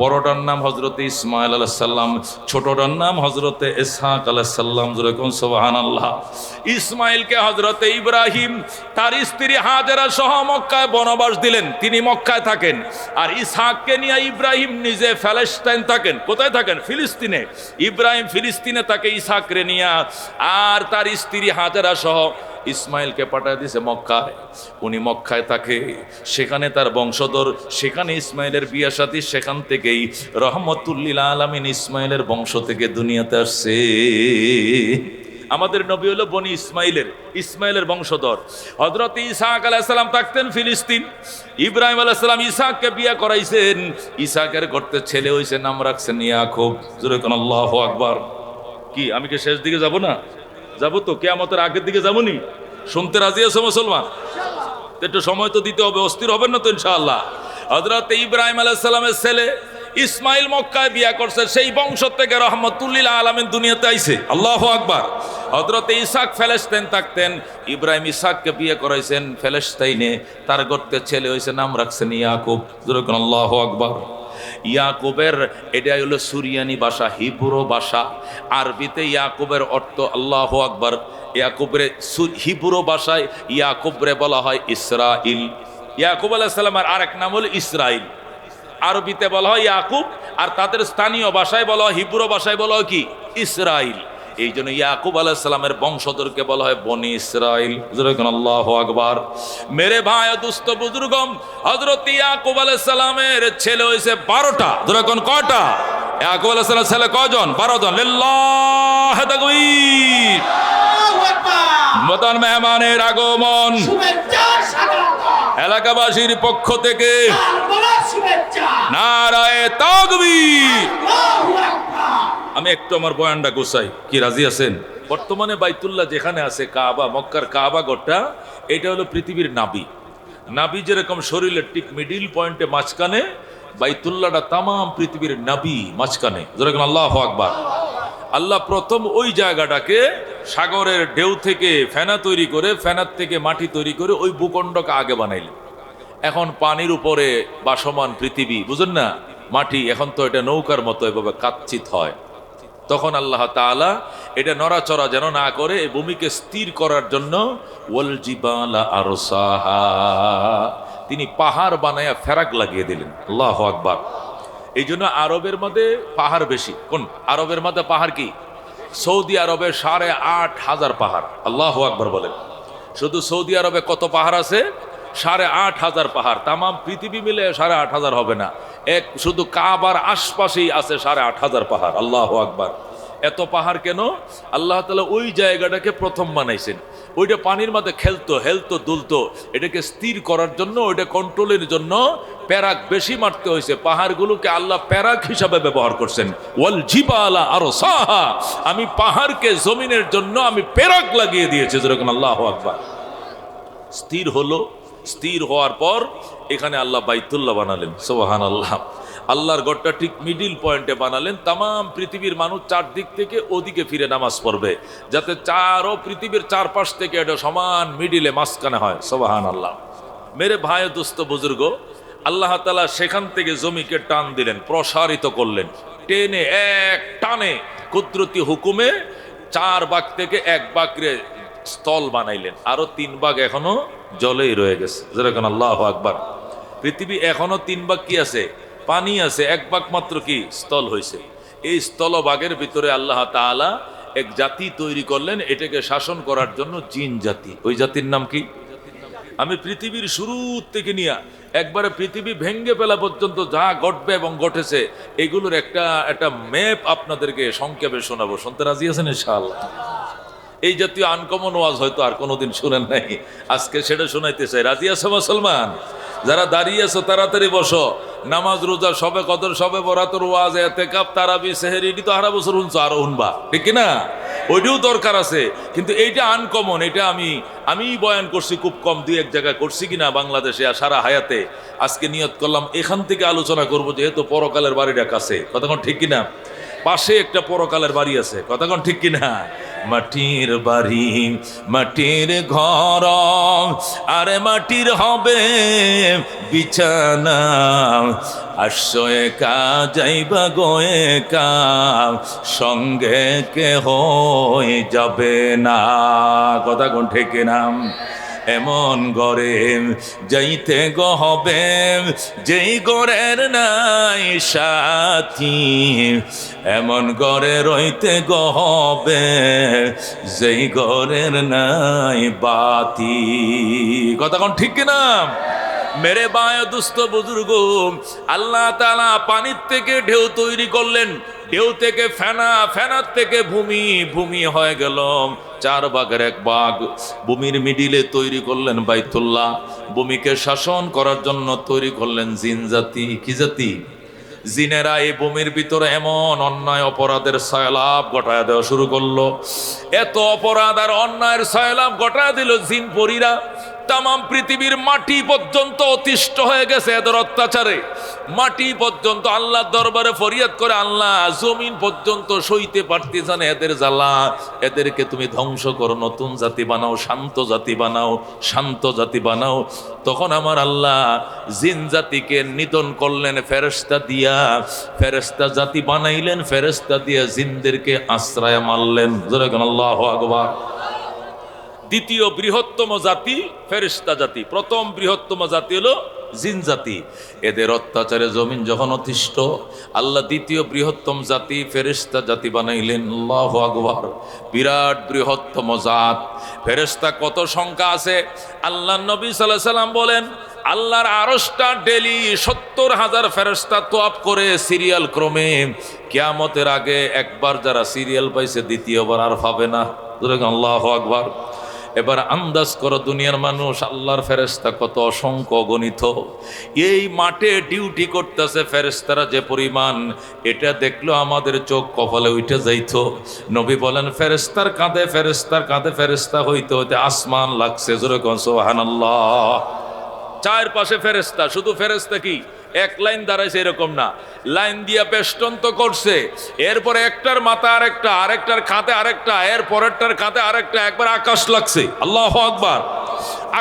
বড়টার নাম হযরত ইসমাইল আলাইহিস সালাম, ছোটটার নাম হযরত ইসহাক আলাইহিস সালাম। যেরকম সুবহানাল্লাহ। ইসমাইলকে হযরত ইব্রাহিম তার স্ত্রী হাজেরা সহ মক্কায় বনবাস দিলেন, তিনি মক্কায় থাকেন। আর ইসহাককে নিয়ে ইব্রাহিম নিজে প্যালেস্টাইন থাকেন। কোথায় থাকেন? ফিলিস্তিনে। ইব্রাহিম ফিলিস্তিনে থাকে ইসহাকরে নিয়া, আর তার স্ত্রী হাজেরা সহ ইসমাইলকে পাঠিয়ে দিয়েছে মক্কায়। উনি মক্কায় থাকে, সেখানে তার বংশধর, সেখানে ইসমাইলের বিয়ে শাদী, সেখান থেকেই রহমতুল্লিল আলামিন ইসমাইলের বংশ থেকে দুনিয়াতে আসছে। আমাদের নবী হলো বনি ইসমাইলের বংশধর। হযরত ইসহাক আলাইহিস সালাম থাকতেন ফিলিস্তিন। ইব্রাহিম আলাইহিস সালাম ইসহাককে বিয়ে করাইছেন। ইসহাকের ঘরতে ছেলে হইছে, নাম রাখছেন ইয়াকুব। জোরে কোন আল্লাহু আকবার। কি আমি কি শেষ দিকে যাব না? যাবো তো, কিয়ামতের আগের দিকে যাবনি? শুনতে রাজি আছো মুসলমান? একটু সময় তো দিতে হবে, অস্থির হবেন না তো ইনশাআল্লাহ। হযরত ইব্রাহিম আলাইহিস সালামের ছেলে ইসমাইল মক্কায় বিয়া করছে, সেই বংশ থেকে রহমতুল্লিল আলামিন দুনিয়াতে আইছে। আল্লাহু আকবার। হযরত ইসহাক ফিলিস্তিন থাকতেন। ইব্রাহিম ইসহাককে বিয়ে করাইছেন ফিলিস্তিনে। তার গর্তে ছেলে হইছে, নাম রাখছেন ইয়াকুব। যেরকম আল্লাহু আকবার। ইয়াকুবের এটাই হলো সুরিয়ানি ভাষা, হিব্রু ভাষা। আরবিতে ইয়াকুবের অর্থ আল্লাহু আকবার। ইয়াকুবের হিব্রু ভাষায় ইয়াকুবরে বলা হয় ইসরাইল। ইয়াকুব আলাইহিস সালামের আরেক নাম হলো ইসরাইল। আরবিতে বলা হয় ইয়াকুব, আর তাদের স্থানীয় ভাষায় বলা হয়, হিব্রু ভাষায় বলা হয় কি? ইসরাইল। এই জন্য ইয়াকুব আলাইহিস সালামের বংশধরকে বলা হয় বনি ইসরাইল। যেরকম আল্লাহু আকবার। মেরে ভাই ও দোস্ত বুজুর্গম, হযরত ইয়াকুব আলাইহিস সালামের ছেলে হইছে 12টা। যেরকম কয়টা? ইয়াকুব আলাইহিস সালামের ছেলে কয়জন? 12 জন। লিল্লাহি তাকবীর। আল্লাহু আকবার। মতান মেহমানের আগমন, এলাকাবাসীর পক্ষ থেকে নারায়ে তাকবীর। আমি একটু আমার বয়ানটা গোছাই, কি রাজি আছেন? বর্তমানে বাইতুল্লাহ যেখানে আছে, কাবা, মক্কার কাবা ঘরটা, এটা হলো পৃথিবীর নাভি। নাভি যেরকম শরীরের ঠিক মিডিল পয়েন্টে মাঝখানে, বাইতুল্লাহটা তামাম পৃথিবীর নাভি মাঝখানে। যেরকম আল্লাহু আকবার। আল্লাহ প্রথম ওই জায়গাটাকে সাগরের ঢেউ থেকে ফেনা তৈরি করে, ফেনার থেকে মাটি তৈরি করে ওই ভূখণ্ডকে আগে বানাইলেন। এখন পানির উপরে বাসমান পৃথিবী, বুঝেন না? মাটি, এখন তো এটা নৌকার মতো এভাবে কাচ্চিত হয়। তখন আল্লাহ তাআলা এটা নড়াচড়া যেন না করে এই ভূমিকে স্থির করার জন্য ওয়াল জিবালা আরসাহা, তিনি পাহাড় বানায়া ফেরাক লাগিয়ে দিলেন। আল্লাহু আকবার। এই জন্য আরবের মধ্যে পাহাড় বেশি। কোন আরবের মধ্যে পাহাড় কি? সৌদি আরবে 8,500 পাহাড়। আল্লাহু আকবার বলেন। শুধু সৌদি আরবে কত পাহাড় আছে? 8,500 পাহাড়। তামাম পৃথিবী মিলে 8,500 হবে না, এক শুধু কাবার আশপাশেই আছে 8,500 পাহাড়। আল্লাহু আকবার। এত পাহাড় কেন? আল্লাহ তাআলা ওই জায়গাটাকে প্রথম বানাইছেন। ওইটা পানির মধ্যে হেলতো দুলতো, এটাকে স্থির করার জন্য, ওইটা কন্ট্রোলের জন্য প্যারাক বেশি মারতে হয়েছে। পাহাড়গুলোকে আল্লাহ প্যারাক হিসাবে ব্যবহার করছেন। ওয়াল জিবালা আরসাহা, আমি পাহাড়কে জমিনের জন্য আমি প্যারাক লাগিয়ে দিয়েছি। যেরকম আল্লাহু আকবার। স্থির হলো, স্থির হওয়ার পর এখানে আল্লাহ বাইতুল্লাহ বানালেন। সুবহানাল্লাহ। আল্লাহর ঘরটা ঠিক মিডিল পয়েন্টে বানালেন। তামাম পৃথিবীর মানুষ চারদিক থেকে ওদিকে ফিরে নামাজ পড়বে, যাতে পৃথিবীর চারপাশ থেকে এটা সমান মিডিলে মাঝখানে হয়। সুবহানাল্লাহ। মেরে ভাই দোস্ত বুজুর্গ, আল্লাহ তাআলা সেখান থেকে জমিকে টান দিলেন, প্রসারিত করলেন। টেনে এক টানে কুদরতি হুকুমে 4 ভাগ থেকে 1 ভাগে স্থল বানাইলেন। আরো 3 ভাগ এখনো জলেই রয়ে গেছে। যেরকম আল্লাহু আকবার। পৃথিবী এখনো 3 ভাগ কি আছে? পানি আছে। 1 ভাগ মাত্র কি স্থল হয়েছে। এই স্থলভাগের ভিতরে আল্লাহ তাআলা এক জাতি তৈরি করলেন, এটাকে শাসন করার জন্য জিন জাতি। ওই জাতির নাম কি? আমি পৃথিবীর শুরু থেকে নিয়ে একবারে পৃথিবী ভেঙ্গে ফেলা পর্যন্ত যা ঘটবে এবং ঘটেছে এগুলোর একটা ম্যাপ আপনাদেরকে সংক্ষেপে শোনাবো। শুনতে রাজি আছেন ইনশাআল্লাহ? এই জাতীয় আনকমন ওয়াজ হয়তো আর কোনোদিন শুনেন নাই, আজকে সেটা শোনাইতে চাই। রাজি আছো মুসলমান? যারা দাঁড়িয়ে আছো তাড়াতাড়ি বসো। নামাজ, রোজা, সবে কদর, সবে বরাতর ওয়াজ, ইতিকাফ, তারাবি, সেহরি, এটি তো সারা বছর শুনছো, আরো শুনবা, ঠিক না? ওইটাও দরকার আছে, কিন্তু এইটা আনকমন। এটা আমি বয়ান করছি খুব কম, 2-1 জায়গায় করছি কিনা বাংলাদেশে আর সারা হায়াতে। আজকে নিয়ত করলাম এখান থেকে আলোচনা করব, যেহেতু পরকালের বাড়িটা কাছে। কতক্ষণ ঠিক কিনা? পাশে একটা পরকালের বাড়ি আছে। কতক্ষণ ঠিক কিনা? মাটির বাড়ি, মাটির ঘর, আরে মাটির হবে বিছানা। আসছো একা যাইবা গো একা, সঙ্গে কেহ যাবে না। কতক্ষণ ঠিক কিনা? এমন গরে যাইতে গো হবে যেই গরের নাই সাথী, এমন গরে রইতে গো হবে যেই গরের নাই বাতি। কতক্ষণ ঠিক কিনা? মেরে বায় দুস্থ বুজুর্গ, আল্লাহ তাআলা পানির থেকে ঢেউ তৈরি করলেন, ঢেউ থেকে ফেনা, ফেনার থেকে ভূমি, ভূমি হয়ে গেল 4 ভাগের 1 ভাগ। ভূমির মিডিলে তৈরি করলেন বাইতুল্লাহ। ভূমিকে শাসন করার জন্য তৈরি করলেন জিন জাতি। কি জাতি? জিনেরা এই ভূমির ভিতরে এমন অন্যায় অপরাধের সয়লাভ ঘটায় দেওয়া শুরু করলো। এত অপরাধ আর অন্যায়ের সয়লাভ ঘটায় দিল জিন পরীরা। তামাম পৃথিবীর মাটি পর্যন্ত অতিষ্ঠ হয়ে গেছে এদের অত্যাচারে। মাটি পর্যন্ত আল্লাহর দরবারে ফরিয়াদ করে, আল্লাহ জমিন পর্যন্ত সইতে পারতেছে না এদের জ্বালা, এদেরকে তুমি ধ্বংস করো, নতুন জাতি বানাও, শান্ত জাতি বানাও, শান্ত জাতি বানাও। তখন আমার আল্লাহ জিন জাতিকে নিধন করলেন ফেরেশতা দিয়া, ফেরেশতা জাতি বানাইলেন, ফেরেশতা দিয়া জিনদেরকে আশ্রয় মারলেন। যেরকম আল্লাহু আকবার। দ্বিতীয় বৃহত্তম জাতি ফেরেশতা জাতি, প্রথম বৃহত্তম জাতি হলো জিন জাতি। এদের অত্যাচারে জমিন যখন অতিষ্ঠ, আল্লাহ দ্বিতীয় বৃহত্তম জাতি ফেরেশতা জাতি বানাইলেন। আল্লাহু আকবার। বিরাট বৃহত্তম জাত। ফেরেশতা কত সংখ্যা আছে? আল্লাহ নবী সাল্লাল্লাহু আলাইহি সাল্লাম বলেন, আল্লাহর আরশটা ডেলি 70,000 ফেরেশতা তোয়াফ করে সিরিয়াল ক্রমে। কিয়ামতের আগে একবার যারা সিরিয়াল পাইছে দ্বিতীয়বার আর পাবে না। আল্লাহু আকবার। এবার আন্দাজ করো দুনিয়ার মানুষ, আল্লাহর ফেরেশতা কত অসংখ্য গণিত। এই মাঠে ডিউটি করতেছে ফেরেশতারা যে পরিমাণ, এটা দেখলো আমাদের চোখ কপালে উঠে যাইতো। নবী বলেন, ফেরেশতার কাঁধে ফেরেশতার কাঁধে ফেরেশতা হইতে হইতে আসমান লাগছে। জোরে কোন সুবহানাল্লাহ। 4 পাশে ফেরেশতা। শুধু ফেরেশতা কি এক লাইন দাঁড়াইছে এরকম না, লাইন দিয়া বেষ্টন তো করছে। এরপরে একটার মাথা আরেকটা, আরেকটার কাঁধে আরেকটা, এর পরেরটার কাঁধে আরেকটা, একবার আকাশ লাগছে। আল্লাহু আকবার।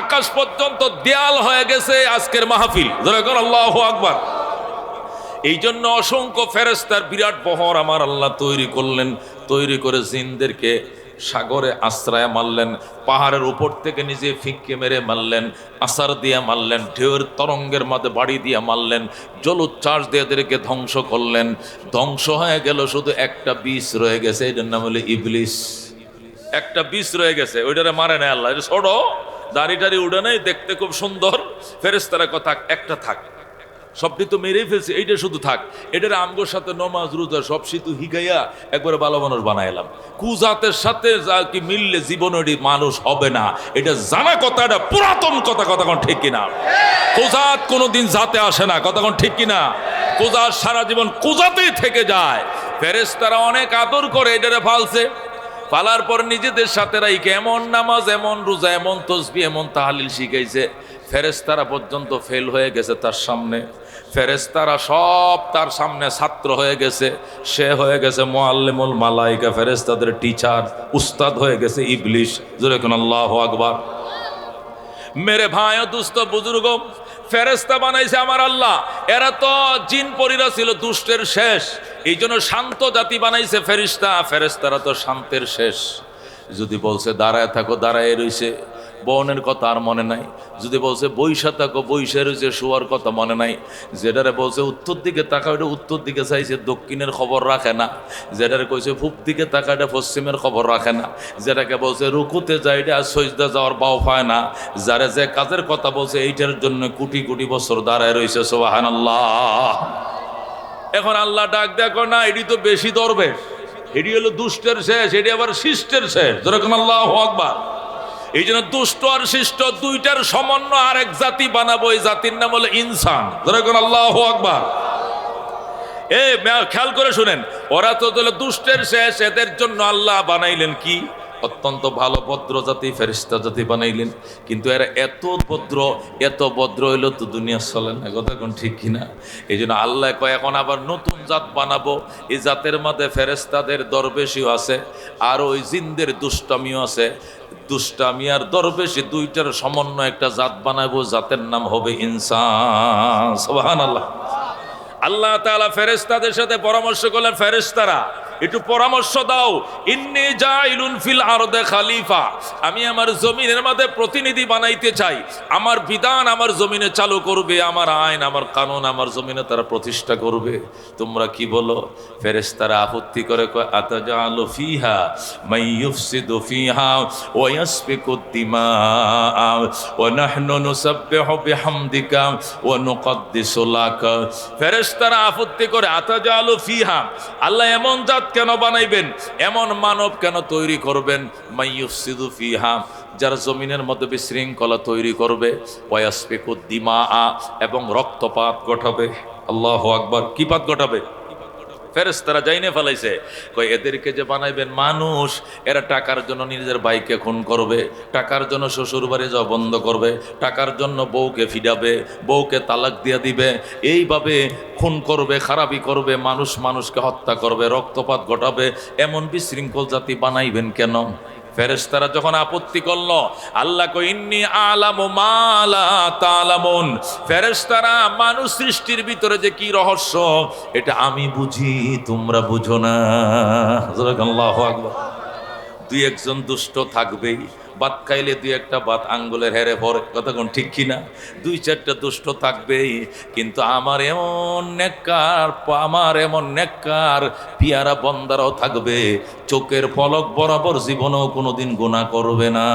আকাশ পর্যন্ত দেয়াল হয়ে গেছে আজকের মাহফিল। যেরকম আল্লাহু আকবার। এই জন্য অসংখ্য ফেরেশতার বিরাট বহর আমার আল্লাহ তৈরি করলেন, তৈরি করে জিনদেরকে সাগরে আশ্রয় মারলেন, পাহাড়ের উপর থেকে নিজে ফিক্কে মেরে মারলেন, আসার দিয়ে মারলেন, ঢেউয়ের তরঙ্গের মাঝে বাড়ি দিয়ে মারলেন, জলোচ্ছ্বাস দিয়ে এদেরকে ধ্বংস করলেন। ধ্বংস হয়ে গেল, শুধু একটা বিষ রয়ে গেছে, এটার নাম হলো ইবলিস। একটা বিষ রয়ে গেছে, ওইটারে মারে না আল্লাহ। এটা ছোট, দাড়ি টাড়ি উঠে নেই, দেখতে খুব সুন্দর। ফেরেশতারা কথা একটা থাক, সবটি তো মেরেই ফেলছে, এইটা শুধু থাক। এটার আমগোর সাথে নমাজ রোজা সব সিতু হিগাইয়া একবারে ভালো মানুষ বানাইলাম। কুজাতের সাথে যা কি মিললে জীবন মানুষ হবে না, এটা জানা কথা, এটা পুরাতন কথা। কথা কোন ঠিক কিনা? কুজাত কোনোদিন জাতে আসে না, কথা কোন ঠিক কিনা? কুজাত সারা জীবন কুজাতেই থেকে যায়। ফেরেশতারা অনেক আদর করে এটারে ফালছে, পালার পর নিজেদের সাথে রাইকে এমন নামাজ, এমন রোজা, এমন তসবিহ, এমন তাহলিল শিখাইছে, ফেরেশতারা পর্যন্ত ফেল হয়ে গেছে তার সামনে। ফেরেশতারা সব তার সামনে ছাত্র হয়ে গেছে, সে হয়ে গেছে মুআল্লিমুল মালাইকা, ফেরেশতাদের টিচার, উস্তাদ হয়ে গেছে ইবলিস। জোরে কোন আল্লাহু আকবার। মেরে ভাই ও দুস্থ বুজুর্গ, ফেরেশতা বানাইছে আমার আল্লাহ। এরা তো জিন পরীরা ছিল দুষ্টের শেষ, এই জন্য শান্ত জাতি বানাইছে ফেরেশতা। ফেরেশতারা তো শান্তের শেষ। যদি বলছে দাঁড়ায় থাকো, দাঁড়ায় রইছে, বনের কথা আর মনে নাই। যদি বলছে বৈশা থাকো, বৈশা রয়েছে, শোয়ার কথা মনে নাই। যেটারে বলছে উত্তর দিকে তাকা, ওইটা উত্তর দিকে চাইছে, দক্ষিণের খবর রাখে না। যেটারে কইছে পূব দিকে তাকা, এটা পশ্চিমের খবর রাখে না। যেটাকে বলছে রুকুতে যায়, এটা সজদা যাওয়ার বাও পায় না। যারা যে কাজের কথা বলছে এইটার জন্য কোটি কোটি বছর দাঁড়ায় রয়েছে। সুবহানাল্লাহ। এখন আল্লাহ ডাক দেখো না, এটি তো বেশি দরবেশ, এটি হলো দুষ্টের শেষ, এটি আবার শিষ্টের শেষ। যেরকম আল্লাহু আকবার। এই জন্য দুষ্ট আর শিষ্ট দুইটার সমন্বয় আরেক জাতি বানাবো, এই জাতির নাম হলো ইনসান। যেরকম আল্লাহু আকবার। খেয়াল করে শুনেন, ওরা তো দুষ্টের শেষ, এদের জন্য আল্লাহ বানাইলেন কি? অত্যন্ত ভালো ভদ্র জাতি, ফেরেশতা জাতি বানাইলেন। কিন্তু এরা এত ভদ্র হইলো তো দুনিয়া চলে না। কথা কোন ঠিক কিনা? এই জন্য আল্লাহ কয় এখন আবার নতুন জাত বানাবো। এই জাতের মধ্যে ফেরেশতাদের দরবেশিও আছে, আর ওই জিনদের দুষ্টামিও আছে। দুষ্টামি আর দরবেশি দুইটার সমন্বয় একটা জাত বানাবো, জাতের নাম হবে ইনসান। সুবহানাল্লাহ। আল্লাহ তাআলা ফেরেশতাদের সাথে পরামর্শ করলেন, ফেরেশতারা একটু পরামর্শ দাও। ইন্নী জাইলুন ফিল আরদে খলিফা, আমি আমার জমিনের মধ্যে প্রতিনিধি বানাইতে চাই। আমার বিধান আমার জমিনে চালু করবে, আমার আইন, আমার কানুন আমার জমিনে তারা প্রতিষ্ঠা করবে। তোমরা কি বলো? ফেরেশতারা আপত্তি করে কয়, আতাজালু ফিহা মান ইউফসিদু ফিহা ওয়া ইয়াসফিকুদ দিমা ওয়া নাহনু নুসাব্বিহু বিহামদিকা ওয়া নুকদ্দিসু লাক। ফেরেশতারা আপত্তি করে, আতাজালু ফিহা, আল্লাহ এমন জাত কেন বানাইবেন, এমন মানব কেন তৈরি করবেন? মাইয়ুফসিদু ফিহা, যারা জমিনের মধ্যে বিশৃঙ্খলা তৈরি করবে, ওয়ায়াসফিকুদ দিমা, এবং রক্তপাত ঘটাবে। আল্লাহু আকবার। কি পাত ঘটাবে? ফেরেশতারা জাইনে ফেলাইছে, কই এদেরকে যে বানাইবেন মানুষ, এরা টাকার জন্য নিজের ভাইকে খুন করবে, টাকার জন্য শ্বশুর বাড়ি যাওয়া বন্ধ করবে, টাকার জন্য বউকে ফিডাবে, বউকে তালাক দিয়ে দিবে, এইভাবে খুন করবে, খারাপি করবে, মানুষকে হত্যা করবে, রক্তপাত ঘটাবে। এমন বিশৃঙ্খল জাতি বানাইবেন কেন? ফেরেশতারা যখন আপত্তি করলো, আল্লাহ কই ইন্নী আলামু মা লা তা'লামুন, ফেরেশতারা মানুষ সৃষ্টির ভিতরে যে কি রহস্য এটা আমি বুঝি, তোমরা বুঝো না। আল্লাহু আকবার। দুই একজন দুষ্ট থাকবেই, ভাত খাইলে দুই একটা ভাত আঙ্গুলের হেরে পড়ে। কথা কোন ঠিক কিনা? দুই চারটা দুষ্ট থাকবেই, কিন্তু আমার এমন নেককার পিয়ারা বন্দারাও থাকবে, চোখের পলক বরাবর জীবনেও কোনোদিন গুনাহ করবে না।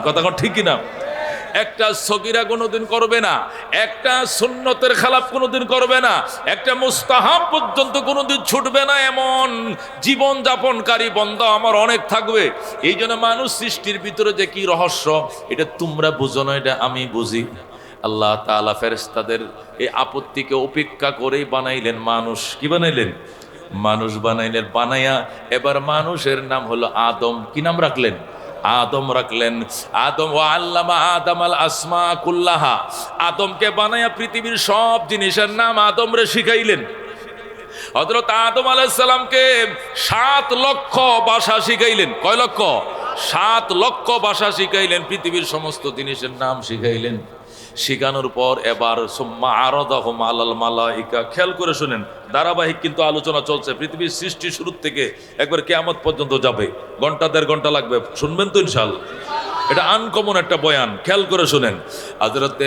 কথা কোন ঠিক কিনা? একটা সগীরা কোনোদিন করবে না, একটা সুন্নতের খেলাফ কোনোদিন করবে না, একটা মুস্তাহাব পর্যন্ত কোনোদিন ছুটবে না। এমন জীবন যাপনকারী বান্দা আমার অনেক থাকবে। এই জন্য মানুষ সৃষ্টির ভিতরে যে কি রহস্য এটা তোমরা বুঝো না, এটা আমি বুঝি। আল্লাহ তাআলা ফেরেশতাদের এই আপত্তিকে উপেক্ষা করেই বানাইলেন মানুষ। কি বানাইলেন? মানুষ বানাইলেন। বানাইয়া এবার মানুষের নাম হলো আদম। কি নাম রাখলেন? আদম রাখলেন। আদম ওয়া আল্লামা আদামাল আসমা কুল্লাহা, আদমকে বানায়া পৃথিবীর সব জিনিসের নাম আদমরে শিখাইলেন। হযরত আদম আলাইহিস সালামকে 7 লক্ষ ভাষা শিখাইলেন। কয় লক্ষ? 7 লক্ষ ভাষা শিখাইলেন, পৃথিবীর সমস্ত জিনিসের নাম শিখাইলেন। শিখানোর পর এবার সুম্মা আরাদাহুম আলাল মালাইকা। খেয়াল করে শুনেন, ধারাবাহিক কিন্তু আলোচনা চলছে, পৃথিবীর সৃষ্টি শুরু থেকে একবার কিয়ামত পর্যন্ত যাবে, ঘন্টা দেড় ঘন্টা লাগবে, শুনবেন তো ইনশাআল্লাহ। এটা আনকমন একটা বয়ান, খেয়াল করে শুনেন। হযরতে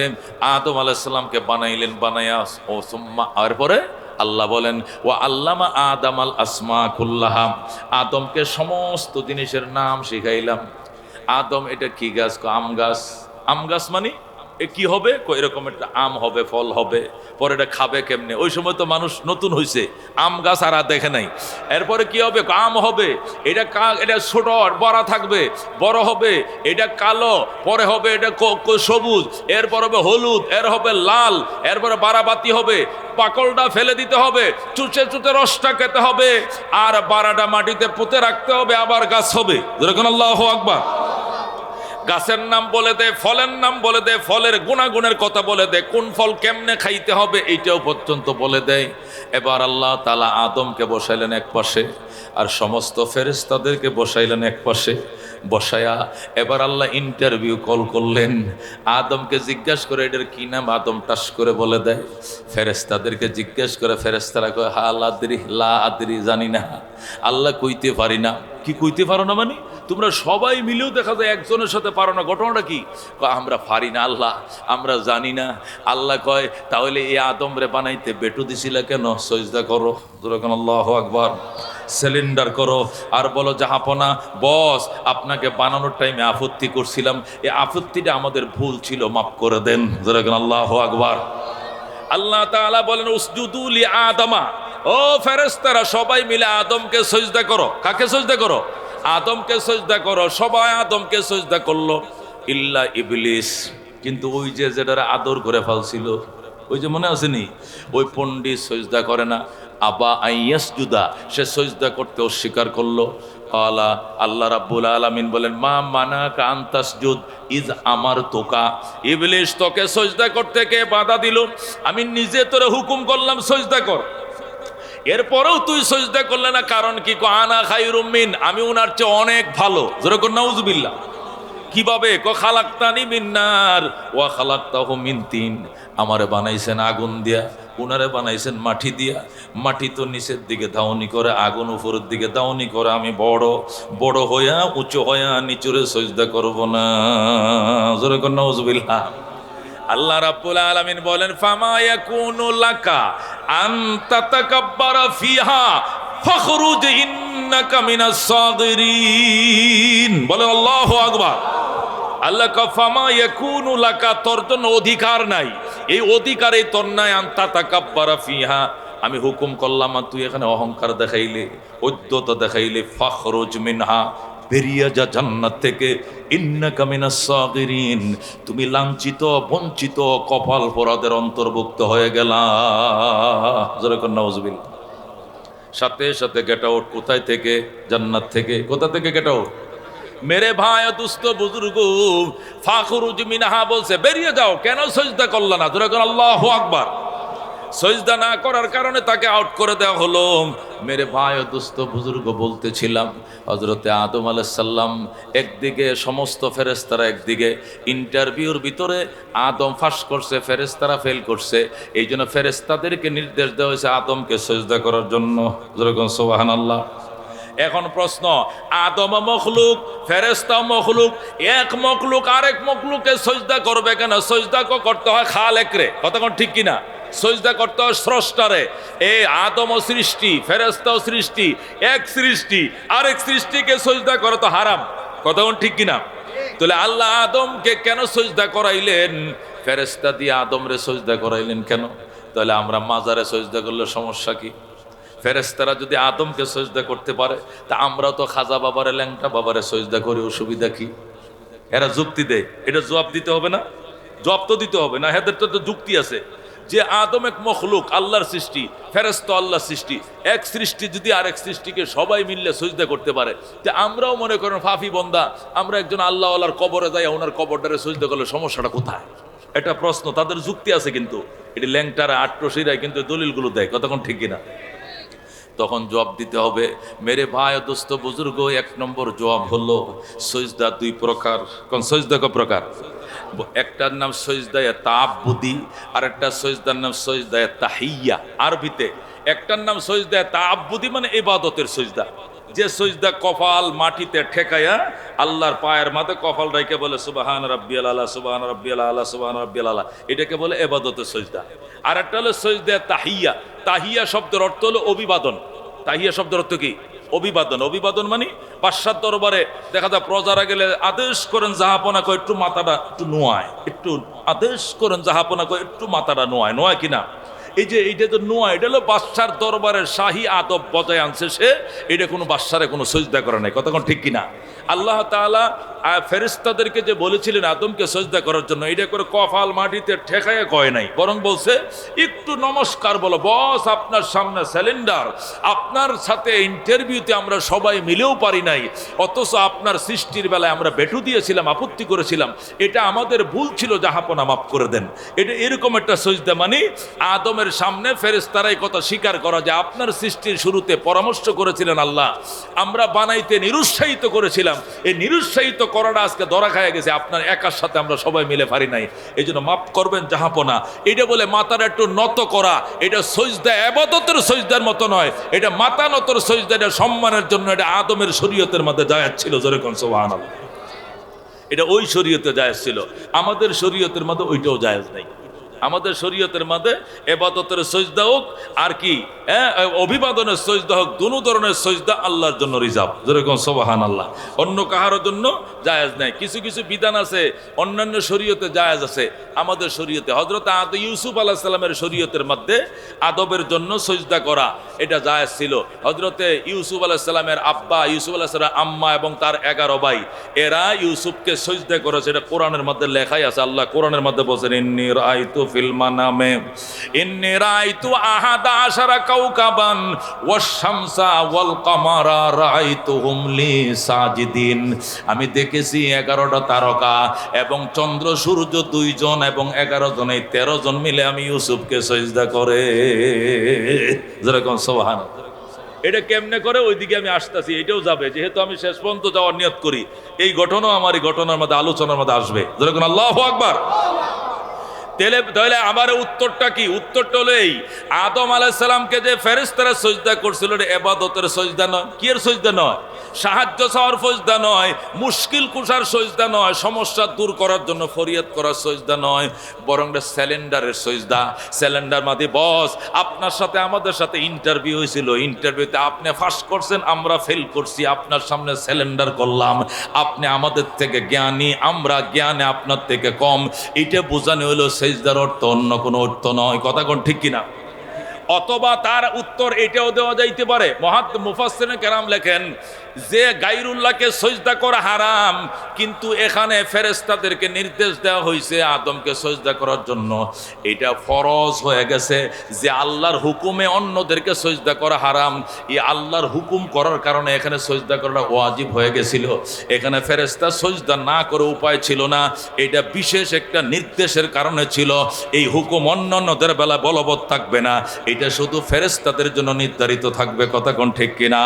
আদম আলাইহিস সালামকে বানাইলেন, বানায়া ও সুম্মা, এরপরে আল্লাহ বলেন ওয়া আল্লামা আদম আল আসমা কুল্লাহা, আদমকে সমস্ত জিনিসের নাম শিখাইলাম। আদম এটা কি গাছ? আম গাছ। আম গাছ মানে এ কি হবে? এরকম একটা আম হবে, ফল হবে, পরে এটা খাবে কেমনে? ওই সময় তো মানুষ নতুন হয়েছে, আম গাছ আর দেখে নাই। এরপরে কি হবে? আম হবে, এটা এটা ছোট বড়া থাকবে, বড় হবে, এটা কালো, পরে হবে এটা সবুজ, এরপর হবে হলুদ, এর হবে লাল, এরপরে বারাবাতি হবে, পাকলটা ফেলে দিতে হবে, চুচে চুচে রসটা খেতে হবে, আর বারাটা মাটিতে পুঁতে রাখতে হবে, আবার গাছ হবে। যেরকম আল্লাহু আকবার। গাছের নাম বলে দে, ফলের নাম বলে দে, ফলের গুণাগুণের কথা বলে দে, কোন ফল কেমনে খাইতে হবে এইটাও পর্যন্ত বলে দেয়। এবার আল্লাহ তাআলা আদমকে বসাইলেন এক পাশে, আর সমস্ত ফেরেশতাদেরকে বসাইলেন এক পাশে। বসায়া এবার আল্লাহ ইন্টারভিউ কল করলেন। আদমকে জিজ্ঞাসা করে এটার কি নাম, আদম টাস করে বলে দেয়। ফেরেশতাদেরকে জিজ্ঞাসা করে, ফেরেশতারা কয় হা লাদ্রি, লা আদ্রি, জানি না, আল্লাহ কইতে পারি না। কি কইতে পারো না মানে? তোমরা সবাই মিলেও দেখা যায় একজনের সাথে পারো না, ঘটনাটা কি? আমরা পারি না আল্লাহ, আমরা জানি না। আল্লাহ কয় তাহলে এই আদম রে বানাইতে বেটু দিছিল কেন? সজদা করো, যেরকম আল্লাহু আকবার, সিলিন্ডার করো, আর বলো জাহাপনা বস আপনাকে বানানোর টাইমে আপত্তি করছিলাম, এই আপত্তিটা আমাদের ভুল ছিল, মাফ করে দেন, যেরকম আল্লাহু আকবার। আল্লাহ তাআলা বলেন উসজুদু লি আদমা, ও ফেরেশতারা সবাই মিলে আদমকে সিজদা করো। কাকে সিজদা করো? আদমকে সিজদা করো। সবাই আদমকে সিজদা করলো, ইল্লা ইবলিস। কিন্তু ওই যে যেটারে আদর করে ফেলছিল, ওই যে মনে আসেনি, ওই পণ্ডিত সিজদা করে না। আবা আইয়াসজুদা, সে সিজদা করতে অস্বীকার করলো। কালা, আল্লাহ রাব্বুল আলামিন বলেন মা মানাকা আন তাসজুদ ইজ আমারতুকা, ইবলিস তোকে সিজদা করতে কে বাধা দিল? আমি নিজে তোরে হুকুম করলাম সিজদা কর, এরপরেও তুই সিজদা করলে না, কারণ কি? আনা খায়রুম মিন, আমি উনার চেয়ে অনেক ভালো। যেরকম নাউজুবিল্লাহ। কিভাবে? খালাকতানি মিন নার ওয়া খালাকতাহু মিন তিন, আমারে বানাইছেন আগুন দিয়া, উনারে বানাইছেন মাটি দিয়া। মাটি তো নিচের দিকে ধাউনি করে, আগুন উপরের দিকে ধাউনি করে। আমি বড় বড় হইয়া উঁচু হইয়া নিচুরে সিজদা করব না। যেরকম নাউজুবিল্লাহ। আল্লাহ রাব্বুল আলামিন বলেন ফামা ইয়াকুনু লাকা আন তাতাকাব্বারা ফিহা ফাখরুজ ইন্নাকা মিনাস সাগিরিন। বলেন আল্লাহু আকবার। আল্লাহ কা ফামা ইয়াকুনু লাকা, তোর জন্য অধিকার নাই, এই অধিকার এই তোর নাই। আন তাতাকাব্বারা ফিহা, আমি হুকুম করলাম আর তুই এখানে অহংকার দেখাইলে, উদ্যত দেখাইলে। ফাখরুজ মিনহা, বেরিয়ে যা জান্নাত থেকে। ইন্নাকা মিনাস সাগিরিন, তুমি লাঞ্ছিত বঞ্চিত কপাল পোড়াদের অন্তর্ভুক্ত হয়ে গেলা। যেরকম নাউজুবিল্লাহ। সাথে সাথে গেট আউট। কোথায় থেকে? জান্নাত থেকে। কোথা থেকে গেট আউট? মেরে ভাই দুস্থ বুজুর্গ, ফাখরুজ মিনহা বলছে বেরিয়ে যাও। কেন সিজদা করলা না? যেরকম আল্লাহু আকবার। সিজদা না করার কারণে তাকে আউট করে দেওয়া হলো। মেরে ভাই ও দুস্থ বুজুর্গ বলতেছিলাম, হযরতে আদম আলাইহিস সালাম একদিকে, সমস্ত ফেরেশতারা একদিকে। ইন্টারভিউর ভিতরে আদম ফাঁস করছে, ফেরেশতারা ফেল করছে। এই জন্য ফেরেশতাদেরকে নির্দেশ দেওয়া হয়েছে আদমকে সিজদা করার জন্য। যেরকম সুবহানাল্লাহ। এখন প্রশ্ন, আদম মখলুক, ফেরেশতা মখলুক, এক মখলুক আরেক মখলুকে সিজদা করবে কেন? সিজদা করতে হয় খালেকরে, কথা কোন ঠিক কিনা? সিজদা করতে হয় স্রষ্টারে। এই আদমও সৃষ্টি, ফেরেশতাও সৃষ্টি, এক সৃষ্টি আরেক সৃষ্টিকে সিজদা করা তো হারাম, কথা কোন ঠিক কিনা? তাহলে আল্লাহ আদমকে কেন সিজদা করাইলেন? ফেরেশতা দিয়ে আদমরে সিজদা করাইলেন কেন? তাহলে আমরা মাজারে সিজদা করলে সমস্যা কি? ফেরেশতারা যদি আদমকে সিজদা করতে পারে, তা আমরাও তো খাজা বাবারে, ল্যাংটা বাবারে সিজদা করি, অসুবিধা কি? এরা যুক্তি দেয়, এটা জবাব দিতে হবে না? জবাব তো দিতে হবে না, এদের তো যুক্তি আছে যে আদম এক মখলুক, আল্লাহর সৃষ্টি, ফেরেশতা আল্লাহর সৃষ্টি। এক সৃষ্টি যদি আরেক সৃষ্টিকে সবাই মিললে সিজদা করতে পারে, তে আমরাও মনে করেন ফাফি বন্দা, আমরা একজন আল্লাহ আল্লাহর কবরে যাই, ওনার কবরটারে সিজদা করলে সমস্যাটা কোথায়? এটা প্রশ্ন, তাদের যুক্তি আছে, কিন্তু এটি ল্যাংটারা আট্টসিরায় কিন্তু দলিলগুলো দেয়, কতক্ষণ ঠিক কিনা? তখন জবাব দিতে হবে। মেরে ভাই দোস্ত বুজুর্গ, এক নম্বর জবাব হলো সিজদা দুই প্রকার। কোন সিজদা? ক প্রকার? একটার নাম সজদায়ে তাআব্বুদি আর একটা সজদার নাম সজদায়ে তাহিয়্যা। আরবিতে একটার নাম সজদায়ে তাআব্বুদি মানে ইবাদতের সজদা, যে সজদা কপাল মাটিতে ঠেকায়া আল্লাহর পায়ের মাঝে কপাল রেখে বলে সুবহান রাব্বিয়াল আলা, সুবহান রাব্বিয়াল আলা, সুবহান রাব্বিয়াল আলা, এটাকে বলে ইবাদতের সজদা। আর একটা হলো সজদা তাহিয়্যা। তাহিয়্যা শব্দের অর্থ হলো অভিবাদন। তাহিয়্যা শব্দের অর্থ কি? অভিবাদন। অভিবাদন মানে বাদশার দরবারে দেখা যায় প্রজারা গেলে আদেশ করেন জাহাপনা কয় একটু মাথাটা একটু নোয়ায়, একটু আদেশ করেন জাহাপনা কয় একটু মাথাটা নোয়ায়, নোয়ায় কিনা? এই যে এইটা তো নোয়া, এটা হলো বাদশার দরবারের শাহী আদব বজায় আনছে সে। এটা কোনো বাদশারে কোনো সজদা করে নাই, কথা কোন ঠিক কিনা? আল্লাহ তাআলা ফেরেশতাদেরকে যে বলেছিলেন আদমকে সজদা করার জন্য, এটা করে কপাল মাটিতে ঠেকায় কয় নাই, বরং বলছে একটু নমস্কার বলো, বস আপনার সামনে সিলিন্ডার, আপনার সাথে ইন্টারভিউতে আমরা সবাই মিলেও পারি নাই, অথচ আপনার সৃষ্টির বেলায় আমরা বেটু দিয়েছিলাম, আপত্তি করেছিলাম, এটা আমাদের ভুল ছিল, জাহাপনা মাফ করে দেন। এটা এরকম একটা সজদা, মানে আদমের সামনে ফেরেশতারা এই কথা স্বীকার করা যে আপনার সৃষ্টির শুরুতে পরামর্শ করেছিলেন আল্লাহ, আমরা বানাইতে নিরুৎসাহিত করেছিলাম, এই নিরুৎসাহিত করাটা আজকে ধরা খায় গেছে, আপনার একার সাথে আমরা সবাই মিলে পারি নাই, এই জন্য মাফ করবেন জাহাপনা। এটা বলে মাথাটা একটু নত করা, এটা সজদা ইবাদতের সজদার মতো নয়, এটা মাথা নতর সজদা, এটা সম্মানের জন্য, এটা আদমের শরীয়তের মধ্যে জায়েজ ছিল, জোরে কোন সুবহানাল্লাহ। এটা ওই শরীয়তে জায়েজ ছিল, আমাদের শরীয়তের মধ্যে ওইটাও জায়েজ নাই। আমাদের শরীয়তের মধ্যে ইবাদতের সজদা হোক আর কি অভিবাদনের সজদা হোক, দুনো ধরনের সজদা আল্লাহর জন্য রিজার্ভ, যেরকম সুবহানাল্লাহ, অন্য কাহার জন্য জায়েজ নাই। কিছু কিছু বিধান আছে অন্যান্য শরীয়তে জায়েজ আছে, আমাদের শরীয়তে হযরত ইউসুফ আলাইহিস সালামের শরীয়তের মধ্যে আদবের জন্য সজদা করা এটা জায়েজ ছিল। হযরতে ইউসুফ আলাইহিস সালামের আব্বা, ইউসুফ আলাইহিস সালামের আম্মা এবং তার 11 ভাই, এরা ইউসুফকে সজদা করেছে, এটা কোরআনের মধ্যে লেখাই আছে। আল্লাহ কোরআনের মধ্যে বলেন ইন্নী রাআইতু ফিল মানামে ইন্নী রাআইতু আহাদা আশারা কাওকাবান ওয়াশ শামসা ওয়াল কামারা রাআইতুহুম লি সাজিদিন। আমি দেখেছি 11টা তারকা এবং চন্দ্র সূর্য 2 জন এবং 11 জন, এই 13 জন মিলে আমি ইউসুফকে সিজদা করে। যেরকম সুবহানাল্লাহ। এটা কেমনে করে ওইদিকে আমি আসতেছি, এটাও যাবে, যেহেতু আমি শেষ পর্যন্ত যাওয়ার নিয়ত করি, এই ঘটনাও আমার এই ঘটনার মধ্যে আলোচনার মধ্যে আসবে। যেরকম আল্লাহু আকবার। তাহলে আমার উত্তরটা কি? উত্তরটা হলো এই, আদম আলাইহিস সালামকে যে ফেরেশতারা সিজদা করছিল এটা ইবাদতের সিজদা নয়। কি এর সিজদা নয়? সাহায্য চাওয়ার সিজদা নয়, মুশকিল কুশার সিজদা নয়, সমস্যা দূর করার জন্য ফরিয়াদ করার সিজদা নয়, বরং এটা সিলিন্ডারের সিজদা। সিলিন্ডার মানে বস আপনার সাথে আমাদের সাথে ইন্টারভিউ হয়েছিল, ইন্টারভিউতে আপনি পাস করছেন, আমরা ফেল করছি, আপনার সামনে সিলিন্ডার করলাম, আপনি আমাদের থেকে জ্ঞানী, আমরা জ্ঞানে আপনার থেকে কম, এটা বোঝানো হলো সিজদার অর্থ, অন্য কোনো অর্থ নয়। কথা কোন ঠিক কিনা? অথবা তার উত্তর এটাও দেওয়া যাইতে পারে, মুফাসসিরিন কেরাম লেখেন যে গায়রুল্লাহকে সিজদা করা হারাম, কিন্তু এখানে ফেরেশতাদেরকে নির্দেশ দেওয়া হয়েছে আদমকে সিজদা করার জন্য, এটা ফরজ হয়ে গেছে যে আল্লাহর হুকুমে অন্যদেরকে সিজদা করা হারাম, এই আল্লাহর হুকুম করার কারণে এখানে সিজদা করাটা ওয়াজিব হয়ে গেছিল। এখানে ফেরেশতা সিজদা না করে উপায় ছিল না, এটা বিশেষ একটা নির্দেশের কারণে ছিল। এই হুকুম অন্যদের বেলা বলবৎ থাকবে না, এটা শুধু ফেরেশতাদের জন্য নির্ধারিত থাকবে। কথা কোন ঠিক কিনা?